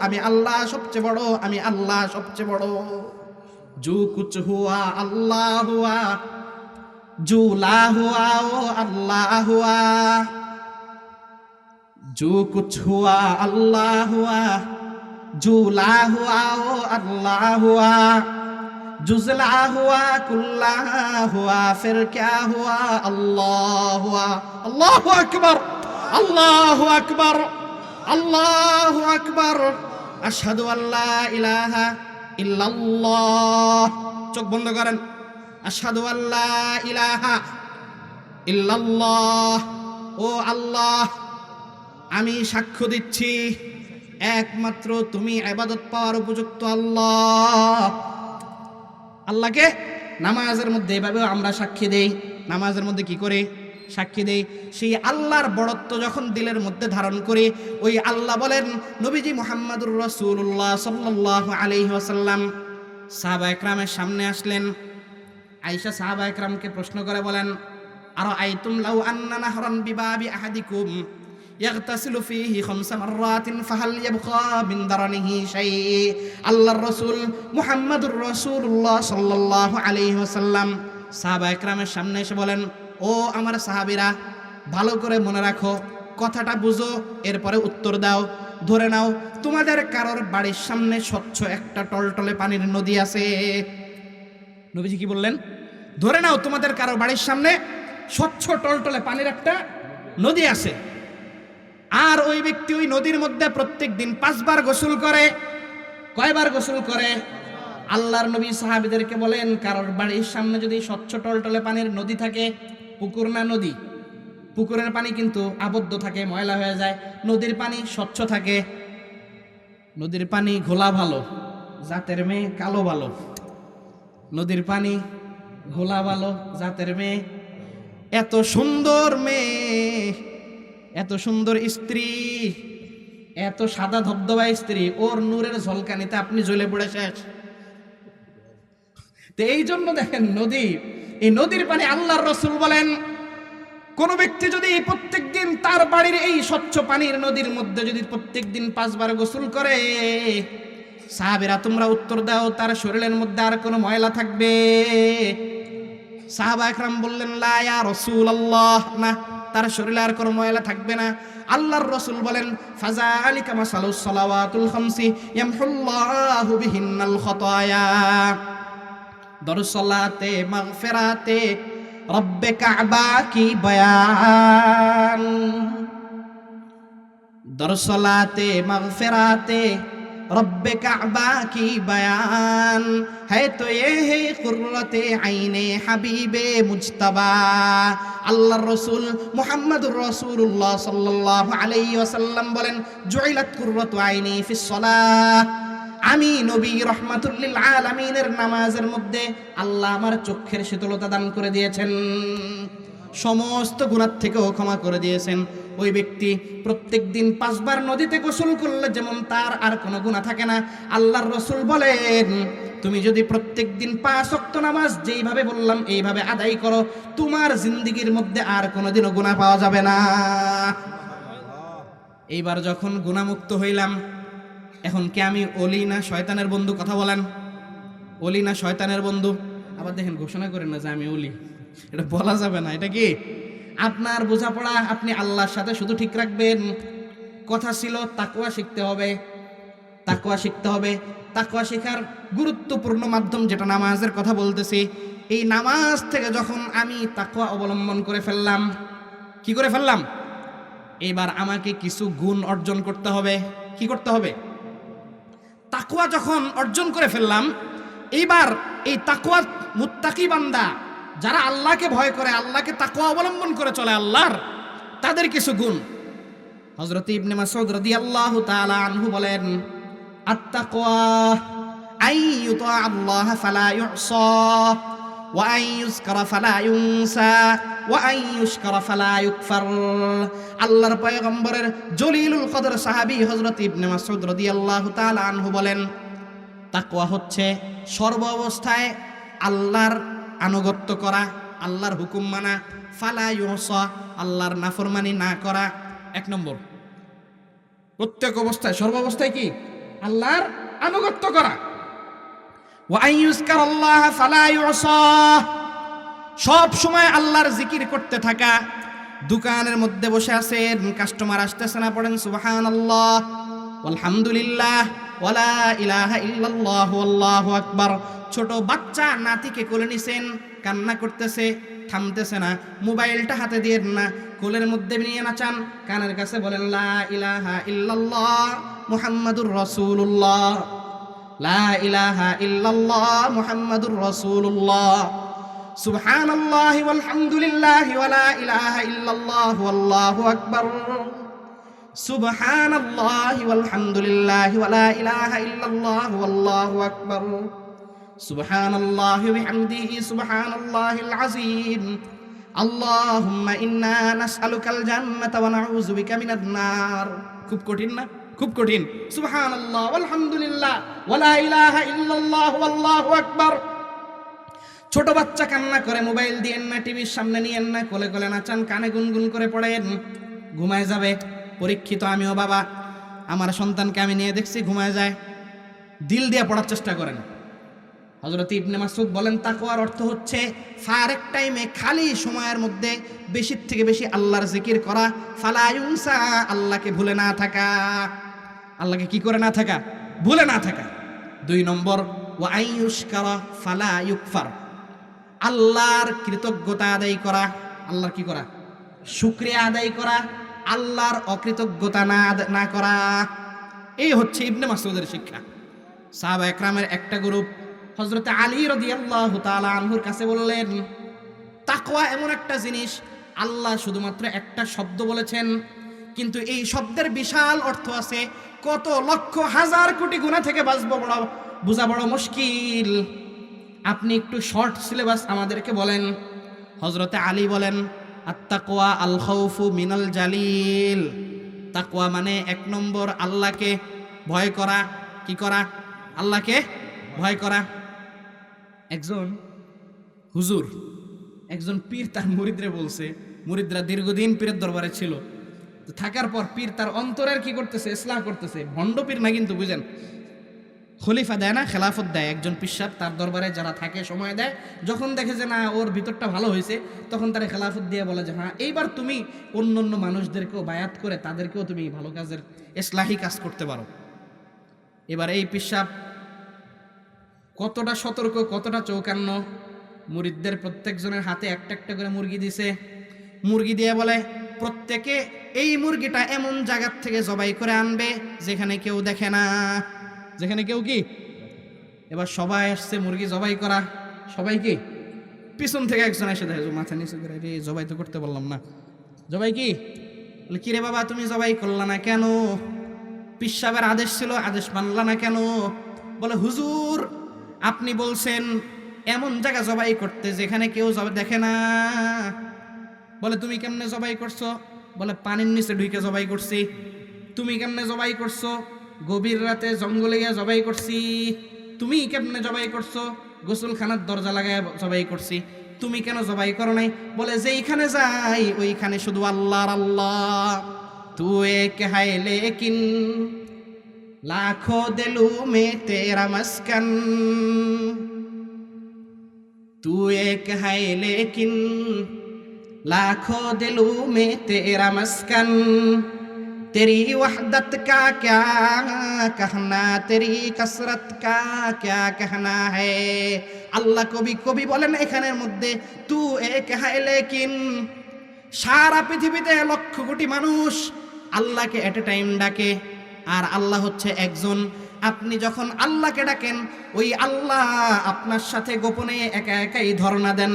আমি আল্লাহ সবচেয়ে বড়, আমি আল্লাহ সবচেয়ে বড়। जो कुछ हुआ अल्लाह हुआ, जो ला हुआ वो अल्लाह हुआ, जो कुछ हुआ अल्लाह हुआ, जो ला हुआ वो अल्लाह हुआ, जुज़ला हुआ कुल्ला हुआ, फिर क्या हुआ? अल्लाह हुआ। अल्लाहु अकबर, अल्लाहु अकबर, अल्लाहु अकबर, अशहदु अल्ला इलाहा ইল্লাল্লাহ। চোখ বন্ধ করেন। আশহাদু আল্লা ইলাহা ইল্লাল্লাহ, ও আল্লাহ আমি সাক্ষ্য দিচ্ছি একমাত্র তুমি ইবাদত পাওয়ার উপযুক্ত আল্লাহ। আল্লাহকে নামাজের মধ্যে এভাবে আমরা সাক্ষী দেই, নামাজের মধ্যে কি করে সাক্ষী দেই? সেই আল্লাহর বড়ত্ব যখন দিলের মধ্যে ধারণ করি, ওই আল্লাহ বলেন নবীজি মুহাম্মদুর রাসূলুল্লাহ সাল্লাল্লাহু আলাইহি ওয়াসাল্লাম সাহাবা একরামের সামনে আসলেন। আয়েশা সাহাবা একরামকে প্রশ্ন করে বলেন, আর আইতুম লাউ আন্না নাহরান বিবাবি আহাদিকুম ইয়াগতাসিলু ফীহি খামসা মাররাতিন ফাহাল ইয়াবকা মিন দারানিহি শাই। আল্লাহর রাসূল মুহাম্মদুর রাসূলুল্লাহ সাল্লাল্লাহু আলাইহি ওয়াসাল্লাম সাহাবা একরামের সামনে এসে বলেন, ও আমার সাহাবীরা, ভালো করে মনে রাখো, কথাটা বুঝো, এরপরে উত্তর দাও। ধরে নাও তোমাদের কারোর বাড়ির সামনে স্বচ্ছ একটা টলটলে পানির নদী আছে। নবীজি কি বললেন? ধরে নাও তোমাদের কারো বাড়ির সামনে স্বচ্ছ টলটলে পানির একটা নদী আছে, আর ওই ব্যক্তি ওই নদীর মধ্যে প্রত্যেক দিন 5 বার গোসল করে। কয়বার গোসল করে? আল্লাহর নবী সাহাবীদেরকে বলেন, কারোর বাড়ির সামনে যদি স্বচ্ছ টলটলে পানির নদী থাকে, পুকুর না নদী, পুকুরের পানি কিন্তু আবদ্ধ থাকে, ময়লা হয়ে যায়, নদীর পানি স্বচ্ছ থাকে। নদীর পানি ঘোলা ভালো, জাতের মেয়ে কালো ভালো। নদীর পানি ঘোলা ভালো, জাতের মেয়ে। এত সুন্দর মেয়ে, এত সুন্দর স্ত্রী, এত সাদা ধবধবা স্ত্রী, ওর নূরের ঝলকানিতে আপনি জ্বলে পড়ে শেষ। তো এই জন্য দেখেন নদী, এই নদীর পানি আল্লাহর রাসূল বলেন, কোন ব্যক্তি যদি প্রত্যেক দিন তার বাড়ির এই স্বচ্ছ পানির নদীর মধ্যে যদি প্রত্যেক দিন 5 বার গোসল করে, সাহাবীরা তোমরা উত্তর দাও, তার শরীরের মধ্যে আর কোনো ময়লা থাকবে? সাহাবা একরাম বললেন, লা ইয়া রাসূলুল্লাহ, না, তার শরীরে আর কোনো ময়লা থাকবে না। আল্লাহর রাসূল বলেন, ফাযালিকা মাসালুস সালাওয়াতুল খামসি ইয়ামহুল্লাহু বিহিন্নাল খাতায়া। দরসলাতে মাগফিরাতে রব্বে কাবা কি বয়ান, দরসলাতে মাগফিরাতে रब्बे काबा की बयान है तो ये है कुर्रते आईने हबीबे मुज्तबा। আল্লাহর রাসূল মুহাম্মদুর রাসূলুল্লাহ সাল্লাল্লাহু আলাইহি ওয়াসাল্লাম বলেন, জুইলাত কুররাতু আইনি ফিস সালাহ, আমি নবী রাহমাতুল লিল আলামিনের নামাজের মধ্যে আল্লাহ আমার চোখের শীতলতা দান করে দিয়েছেন, সমস্ত গুনাহ থেকেও ক্ষমা করে দিয়েছেন। ওই ব্যক্তি প্রত্যেক দিন 5 বার নদীতে গোসল করলে যেমন তার আর কোনো গুনাহ থাকে না, আল্লাহর রাসূল বলেন তুমি যদি প্রত্যেক দিন 5 ওয়াক্ত নামাজ যেইভাবে বললাম এইভাবে আদায় করো, তোমার জিন্দেগীর মধ্যে আর কোনোদিনও গুনাহ পাওয়া যাবে না। এইবার যখন গুনাহমুক্ত হইলাম, এখন কি আমি ওলি না শয়তানের বন্ধু? কথা বলেন, ওলি না শয়তানের বন্ধু? আবার দেখেন ঘোষণা করেন না যে আমি ওলি, এটা বলা যাবে না। এটা কি আপনার বোঝাপড়া, আপনি আল্লাহর সাথে শুধু ঠিক রাখবেন। কথা ছিল তাকওয়া শিখতে হবে, তাকওয়া শিখতে হবে। তাকওয়া শেখার গুরুত্বপূর্ণ মাধ্যম যেটা নামাজের কথা বলতেছি, এই নামাজ থেকে যখন আমি তাকওয়া অবলম্বন করে ফেললাম, কি করে ফেললাম? এবার আমাকে কিছু গুণ অর্জন করতে হবে। কি করতে হবে? তাকওয়া যখন অর্জন করে ফেললাম, এইবার এই তাকওয়া মুত্তাকি বান্দা যারা আল্লাহকে ভয় করে, আল্লাহকে তাকওয়া অবলম্বন করে চলে আল্লাহর, তাদের কিছু গুণ। হযরত ইবনে মাসউদ রাদিয়াল্লাহু তাআলা আনহু বলেন, আত-তাকওয়া আইয়ুতা আল্লাহ ফালা ইউসা ওয়া আইয়ুযকারা ফালা ইউনসা ওয়া আইয়ুশকারা ফালা ইউকফার। আল্লাহর পয়গম্বরের জলিলুল কদর সাহাবী হযরত ইবনে মাসউদ রাদিয়াল্লাহু তাআলা আনহু বলেন, তাকওয়া হচ্ছে সর্ব অবস্থায় আল্লাহর আনুগত্য করা, আল্লাহর হুকুম মানা, ফালা ইউসা, আল্লাহর নাফরমানি না করা। 1 নম্বর, প্রত্যেক অবস্থায় সর্বাবস্থায় কি? আল্লাহর আনুগত্য করা। ওয়া আইয়ুযকারাল্লাহ ফালা ইউসা, সব সময় আল্লাহর জিকির করতে থাকা। দোকানের মধ্যে বসে আছেন, কাস্টমার আসতেছে না, পড়েন সুবহানাল্লাহ আলহামদুলিল্লাহ ওয়ালা ইলাহা ইল্লাল্লাহ আল্লাহু আকবার। ছোট বাচ্চা নাতিকে কোলে নিছেন, কান্না করতেছে, থামতেছে না, মোবাইলটা হাতে দিয়ে না, কোলের মধ্যে নিয়ে নাচান, কানের কাছে বলেন লা ইলাহা ইল্লাল্লাহ মুহাম্মাদুর রাসূলুল্লাহ, লা ইলাহা ইল্লাল্লাহ মুহাম্মাদুর রাসূলুল্লাহ, সুবহানাল্লাহি ওয়ালহামদুলিল্লাহি ওয়ালা ইলাহা ইল্লাল্লাহ আল্লাহু আকবার। সুবহানাল্লাহি ওয়ালহামদুলিল্লাহি ওয়া লা ইলাহা ইল্লাল্লাহু ওয়াল্লাহু আকবার, সুবহানাল্লাহি ওয়া বিহামদিহি সুবহানাল্লাহিল আযীম, আল্লাহুম্মা ইন্না নাসআলুকাল জান্নাতা ওয়া নাউযু বিকা মিনান নার। খুব কঠিন না? খুব কঠিন। সুবহানাল্লাহ ওয়ালহামদুলিল্লাহ ওয়া লা ইলাহা ইল্লাল্লাহু ওয়াল্লাহু আকবার। ছোট বাচ্চা কান্না করে, মোবাইল দিয়েন না, টিভির সামনে নিয়েন না, কোলে কোলে নাচান, কানে গুনগুন করে পড়েন, ঘুমায় যাবে। পরীক্ষিত আমিও বাবা, আমার সন্তানকে আমি নিয়ে দেখছি ঘুমায় যায়। দিল দিয়ে পড়ার চেষ্টা করেন। হযরত ইবনে মাসউদ বলেন, তাকওয়ার অর্থ হচ্ছে ফারেক টাইমে, খালি সময়ের মধ্যে বেশি থেকে বেশি আল্লাহর জিকির করা, ফালা ইউনসা, আল্লাহকে ভুলে না থাকা। আল্লাহকে কি করে না থাকা? ভুলে না থাকা। 2 নম্বর, ওয়া আইয়ুশকারা ফালা ইউকফার, আল্লাহর কৃতজ্ঞতা আদায় করা। আল্লাহর কি করা? শুকরিয়া আদায় করা, আল্লাহর অকৃতজ্ঞতা না করা। এই হচ্ছে ইবনে মাসউদের শিক্ষা। সাহাবা একরামের একটা গ্রুপ হযরত আলী রাদিয়াল্লাহু তাআলা আনহুর কাছে বললেন, তাকওয়া এমন একটা জিনিস, আল্লাহ শুধুমাত্র একটা শব্দ বলেছেন, কিন্তু এই শব্দের বিশাল অর্থ আছে। কত লক্ষ হাজার কোটি গুনাহ থেকে বাঁচবো বোঝা বড় মুশকিল। আপনি একটু শর্ট সিলেবাস আমাদেরকে বলেন। হযরতে আলী বলেন, আত-তাকওয়া আল খাউফু মিনাল জালিল। তাকওয়া মানে 1 নম্বর আল্লাহকে ভয় করা। কি করা? আল্লাহকে ভয় করা। একজন হুজুর, একজন পীর তার মুরিদরে বলছে, মুরিদরা দীর্ঘদিন পীরের দরবারে ছিল, তো থাকার পর পীর তার অন্তরের কি করতেছে? ইসলাহ করতেছে। ভণ্ড পীর না কিন্তু, বুঝেন, খলিফা দেয় না, খেলাফত দেয়। একজন পীর সাহেব তার দরবারে যারা থাকে সময় দেয়, যখন দেখে যে না ওর ভিতরটা ভালো হয়েছে, তখন তারা খেলাফত দিয়ে বলে যে হ্যাঁ এইবার তুমি অন্য অন্য মানুষদেরকেও বায়াত করে তাদেরকেও তুমি ভালো কাজের ইসলাহি কাজ করতে পারো। এবার এই পীর সাহেব কতটা সতর্ক, কতটা চৌকান্ন, মুরিদদের প্রত্যেকজনের হাতে একটা একটা করে মুরগি দিছে। মুরগি দিয়ে বলে, প্রত্যেকে এই মুরগিটা এমন জায়গার থেকে জবাই করে আনবে যেখানে কেউ দেখে না, যেখানে কেউ কি। এবার সবাই আসছে মুরগি জবাই করা। সবাই কি? পিছন থেকে একজন এসে দেখে, মাথা নিচে করে, রে জবাই তো করতে বললাম না। জবাই কি? বলে, কিরে বাবা তুমি জবাই করলা না কেন? পীর সাহেবের আদেশ ছিল, আদেশ মানলা না কেন? বলে, হুজুর আপনি বলছেন এমন জায়গা জবাই করতে যেখানে কেউ দেখে না। বলে, তুমি কেমনে জবাই করছো? বলে, পানির নিচে ঢুকে জবাই করছি। তুমি কেমনে জবাই করছো? গভীর রাতে জঙ্গলে গিয়ে জবাই করছি। তুমি কেমনে জবাই করছো? গোসলখানার দরজা লাগায় জবাই করছি। তুমি কেন জবাই করো নাই? বলে, যেইখানে যাই ওইখানে শুধু আল্লাহর আল্লাহ। তু এক হায় লেকিন लाखों दिलों में तेरा मस्कन, तू एक है लेकिन लाखों दिलों में तेरा मस्कन, तेरी वहदत का क्या कहना, तेरी कसरत का क्या कहना है। আল্লাহ কবি বলেন এখানের মধ্যে, তু এক হায় লেকিন, সারা পৃথিবীতে লক্ষ কোটি মানুষ আল্লাহকে এট এ টাইম ডাকে, আর আল্লাহ হচ্ছে একজন। আপনি যখন আল্লাহকে ডাকেন, ওই আল্লাহ আপনার সাথে গোপনে একা একাই ধর্ণা দেন।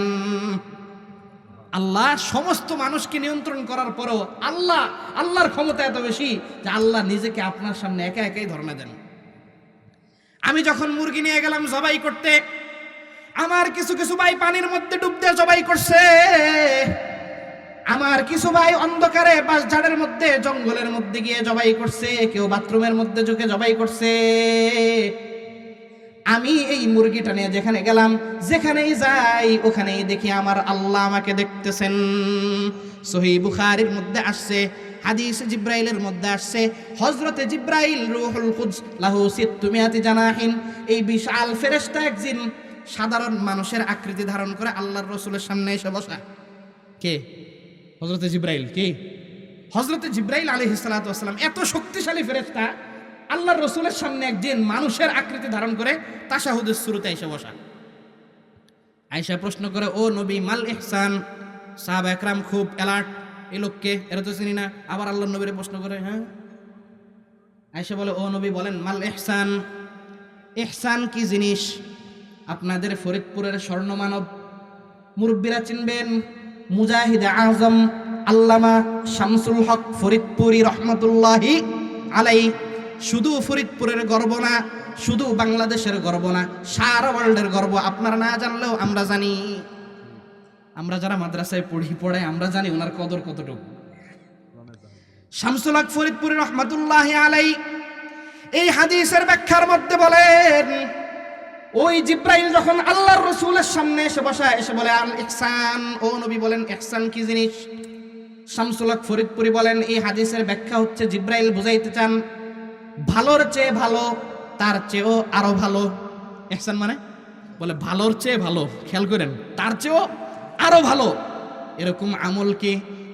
আল্লাহ সমস্ত মানুষকে নিয়ন্ত্রণ করার পরও আল্লাহর ক্ষমতা এত বেশি যে আল্লাহ নিজেকে আপনার সামনে একা একাই ধর্ণা দেন। আমি যখন মুরগি নিয়ে গেলাম জবাই করতে, আমার কিছু কিছু ভাই পানির মধ্যে ডুব দিয়ে জবাই করছে, আমার কিছু ভাই অন্ধকারে বাঁশঝাড়ের মধ্যে জঙ্গলের মধ্যে গিয়ে জবাই করছে, কেউ বাথরুমের মধ্যে ঢুকে জবাই করছে। আমি এই মুরগিটা নিয়ে যেখানে গেলাম, যেখানেই যাই ওখানেই দেখি আমার আল্লাহ আমাকে দেখতেছেন। সহিহ বুখারীর মধ্যে আসছে, হাদিস জিব্রাইলের মধ্যে আসছে, হযরতে জিব্রাইল রূহুল কুদস লাহু সিত্তুমিয়াতি জানাহিন, এই বিশাল ফেরেশতা একদিন সাধারণ মানুষের আকৃতি ধারণ করে আল্লাহর রাসূলের সামনে এসে বসা। কে? হযরতে জিব্রাইল। কি? হযরতে জিব্রাইল আলাইহিস সালাতু ওয়াস সালাম এত শক্তিশালী ফেরেশতা, আল্লাহর রাসূলের সামনে একদিন মানুষের আকৃতি ধারণ করে তাশাহুদের শুরুতে এসে বসা। আয়েশা প্রশ্ন করে, ও নবী, মাল ইহসান। সাহাবা একরাম খুব অ্যালার্ট, এই লোককে, এরা তো চিনি না। আবার আল্লাহর নবীরে প্রশ্ন করে, হ্যাঁ। আয়েশা বলে, ও নবী বলেন মাল ইহসান, ইহসান কি জিনিস? আপনাদের ফরিদপুরের স্বর্ণ মানব মুরব্বীরা চিনবেন, মুজাহিদে আজম আল্লামা শামসুল হক ফরিদপুরি রহমতুল্লাহি আলাই শুধু ফরিদপুরের গর্ব না, শুধু বাংলাদেশের গর্ব না, সারা ওয়ার্ল্ডের গর্ব। আপনারা না জানলেও আমরা জানি, আমরা যারা মাদ্রাসায় পড়াই আমরা জানি ওনার কদর কতটুকু। শামসুল হক ফরিদপুরি রহমতুল্লাহি আলাই এই হাদিসের ব্যাখ্যার মধ্যে বলেন, ওই জিব্রাইল যখন আল্লাহর রাসূলের সামনে এসে বসায়, এসে বলে আল ইহসান, ও নবী বলেন ইহসান কি জিনিস? শামসুল হক ফরিদপুরি বলেন এই হাদিসের ব্যাখ্যা হচ্ছে জিব্রাইল বুঝাইতে চান ভালোর চেয়ে ভালো, তার চেয়েও আরো ভালো। ইহসান মানে বলে ভালোর চেয়ে ভালো, খেয়াল করেন, তার চেয়েও আরো ভালো এরকম আমল কি?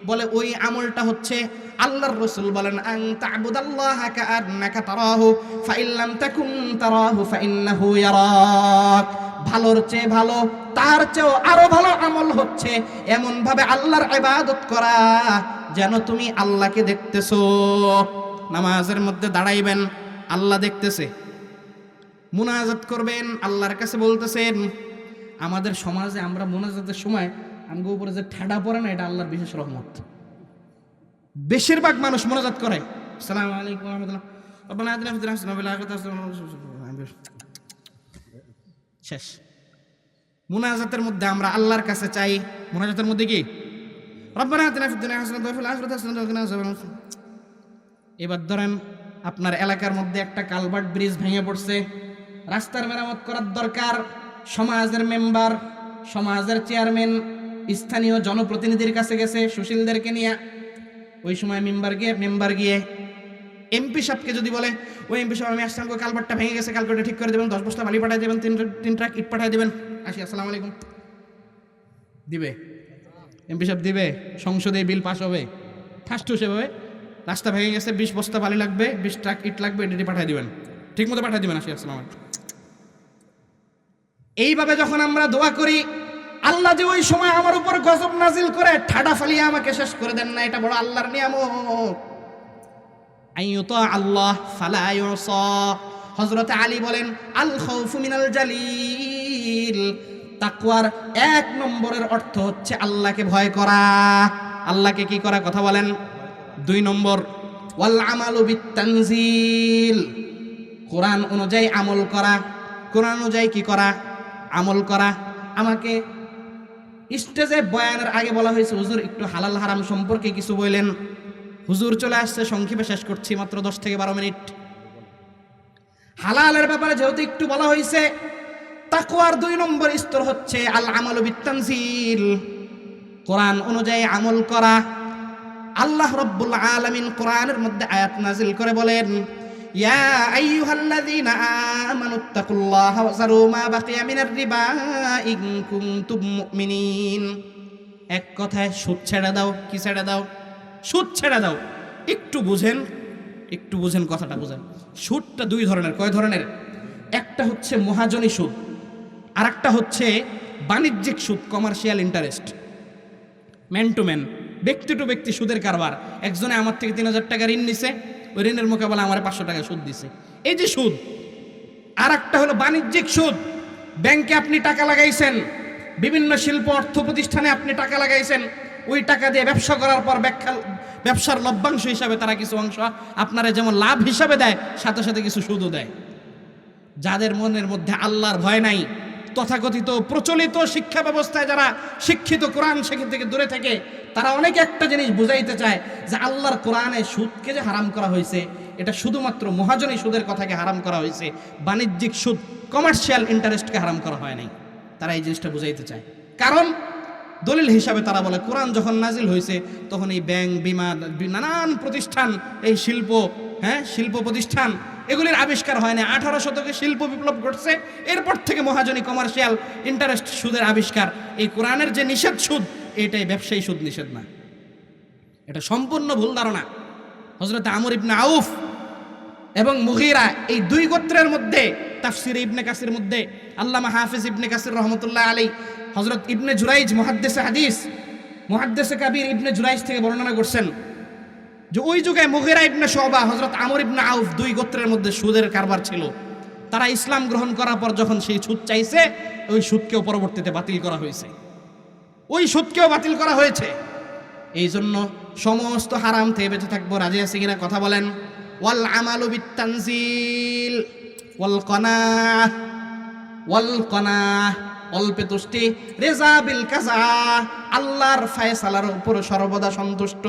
বলে ওই আমলটা হচ্ছে আল্লাহর রাসূল বলেন আন তা'বুদাল্লাহা কাআন্নাকা তারাহু ফাইন লাম তাকুন তারাহু ফাইন্নাহু ইয়ারাক। ভালোর চেয়ে ভালো, তার চেয়েও আরো ভালো আমল হচ্ছে এমন ভাবে আল্লাহর ইবাদত করা যেন তুমি আল্লাহকে দেখতেছো। নামাজের মধ্যে দাঁড়াইবেন, আল্লাহ দেখতেছে। মুনাজাত করবেন, আল্লাহর কাছে বলতেছেন। আমাদের সমাজে আমরা মুনাজাতের সময় আমগো উপরে যে ঠাডা পড়ে না, এটা আল্লাহর বিশেষ রহমত। বেশিরভাগ মানুষ মুনাজাত করে আসসালামু আলাইকুম ওয়া রাহমাতুল্লাহ, রব্বানা আতিনা ফিদ দুনিয়া হাসানাতাও ওয়া ফিল আখিরাতি হাসানাতাও, শেষ। মুনাজাতের মধ্যে আমরা আল্লাহর কাছে চাই, মুনাজাতের মধ্যে কি রব্বানা আতিনা ফিদ দুনিয়া হাসানাতাও ওয়া ফিল আখিরাতি হাসানাতাও ওয়া কিনা আযাবান। এবার ধরেন আপনার এলাকার মধ্যে একটা কালভার্ট ব্রিজ ভেঙে পড়ছে, রাস্তার মেরামত করার দরকার। সমাজের মেম্বার, সমাজের চেয়ারম্যান স্থানীয় জনপ্রতিনিধির কাছে গেছে সুশীলদেরকে নিয়ে। ওই সময় মেম্বার গিয়ে এমপি সাহেবকে যদি বলে, ওই এমপি সাহেব আমি আসলাম, কালভার্টটা ভেঙে গেছে, কালকে ঠিক করে দেবেন, 10 বস্তা বালি পাঠিয়ে দেবেন, 3 ট্রাক ইট পাঠিয়ে দেবেন, আসি, আসসালামু আলাইকুম। দিবে? এমপি সাহেব দিবে? সংসদে বিল পাস হবে ফার্স্ট সেভাবে, রাস্তা ভেঙে গেছে, 20 বস্তা বালি লাগবে, 20 ট্রাক ইট লাগবে, এটি পাঠিয়ে দিবেন, ঠিক মতো পাঠিয়ে দিবেন, আসি, আসসালামু আলাইকুম। এইভাবে যখন আমরা দোয়া করি, আল্লাহ যে ওই সময় আমার উপর গজব নাজিল করে ঠাডা ফালিয়ে আমাকে শেষ করে দেন না, এটা বড় আল্লাহর নিয়ামত। আইয়ুতা আল্লাহ ফালা ইউসা। হযরত আলী বলেন আল খাউফু মিনাল জালিল। তাকওয়ার 1 নম্বরের অর্থ হচ্ছে আল্লাহকে ভয় করা। আল্লাহকে কি করা? কথা বলেন। 2 নম্বর ওয়াল আমালু বিত-তানজিল। কোরআন অনুযায়ী আমল করা। কোরআন অনুযায়ী কি করা? আমল করা। আমাকে স্টেজে বয়ানের আগে বলা হয়েছে হুজুর একটু হালাল হারাম সম্পর্কে কিছু বললেন। হুজুর চলে আসছে, সংক্ষেপে শেষ করছি, মাত্র 10 থেকে 12 মিনিট। হালালের ব্যাপারে যেহেতু একটু বলা হয়েছে, তাকওয়ার 2 নম্বর স্তর হচ্ছে আল আমালু বিত-তানজিল, কোরআন অনুযায়ী আমল করা। আল্লাহ রাব্বুল আলামিন কোরআনের মধ্যে আয়াত নাজিল করে বলেন, ইয়া আইয়ুহাল্লাযীনা আমানুত্তাকুল্লাহা ওয়া যারু মা বাকিয়া মিনার রিবা ইন কুনতুম মুমিনিন। এক কথায় সুদ ছেড়ে দাও। কি ছেড়ে দাও? সুদ ছেড়ে দাও। একটু বুঝেন কথাটা বুঝেন। সুদটা 2 ধরনের। কয় ধরনের? একটা হচ্ছে মহাজনী সুদ, আর একটা হচ্ছে বাণিজ্যিক সুদ, commercial interest, man to man, ব্যক্তি টু ব্যক্তি সুদের কারবার। একজনে আমার থেকে 3000 টাকা ঋণ নিছে, ওই ঋণের মোকাবেলা আমার 500 টাকা সুদ দিছে, এই যে সুদ। আর একটা হলো বাণিজ্যিক সুদ। ব্যাংকে আপনি টাকা লাগাইছেন, বিভিন্ন শিল্প অর্থ প্রতিষ্ঠানে আপনি টাকা লাগাইছেন, ওই টাকা দিয়ে ব্যবসা করার পর ব্যবসার লভ্যাংশ হিসাবে তারা কিছু অংশ আপনারা যেমন লাভ হিসাবে দেয়, সাথে সাথে কিছু সুদও দেয়। যাদের মনের মধ্যে আল্লাহর ভয় নাই, তথাকথিত প্রচলিত শিক্ষা ব্যবস্থায় যারা শিক্ষিত, কোরআন শিক্ষা থেকে দূরে থেকে, তারা অনেকে একটা জিনিস বুঝাইতে চায় যে আল্লাহর কোরআনে সুদকে যে হারাম করা হয়েছে, এটা শুধুমাত্র মহাজনী সুদের কথাকে হারাম করা হয়েছে, বাণিজ্যিক সুদ, কমার্শিয়াল ইন্টারেস্টকে হারাম করা হয় নাই। তারা এই জিনিসটা বুঝাইতে চায়। কারণ দলিল হিসাবে তারা বলে কোরআন যখন নাজিল হয়েছে তখন এই ব্যাংক, বিমা, নানান প্রতিষ্ঠান, এই শিল্প প্রতিষ্ঠান, এগুলির আবিষ্কার হয় না। 18 শতকে শিল্প বিপ্লব ঘটছে, এরপর থেকে মহাজনী কমার্শিয়াল ইন্টারেস্ট সুদের আবিষ্কার। এই কোরআনের যে নিষেধ সুদ, এটাই ব্যবসায়ী সুদ নিষেধ না, এটা সম্পূর্ণ ভুল ধারণা। হযরত আমর ইবনে আউফ এবং মুগীরা, এই 2 গোত্রের মধ্যে তাফসিরে ইবনে কাসির মধ্যে আল্লামা হাফিজ ইবনে কাসির রহমতুল্লাহ আলাইহি হযরত ইবনে জুরাইজ মুহাদ্দিসে হাদিস, মুহাদ্দিসে কাবীর ইবনে জুরাইজ থেকে বর্ণনা করছেন যে ওই যুগে মুগীরা ইবনে শুবা, হযরত আমর ইবনে আউফ, 2 গোত্রের মধ্যে সুদের কারবার ছিল। তারা ইসলাম গ্রহণ করার পর যখন সেই সুদ চাইছে, ওই সুদকেও পরবর্তীতে বাতিল করা হয়েছে, ওই সুদকেও বাতিল করা হয়েছে। এই জন্য সমস্ত হারাম থেকে বেঁচে থাকবো। রাজি আছে কিনা কথা বলেন? ওয়াল আমালু বিত্তানজিল ওয়াল কনাহ অল্পে তুষ্টি, রেজা বিল কাজা আল্লাহর ফয়সালার উপর সর্বদা সন্তুষ্ট।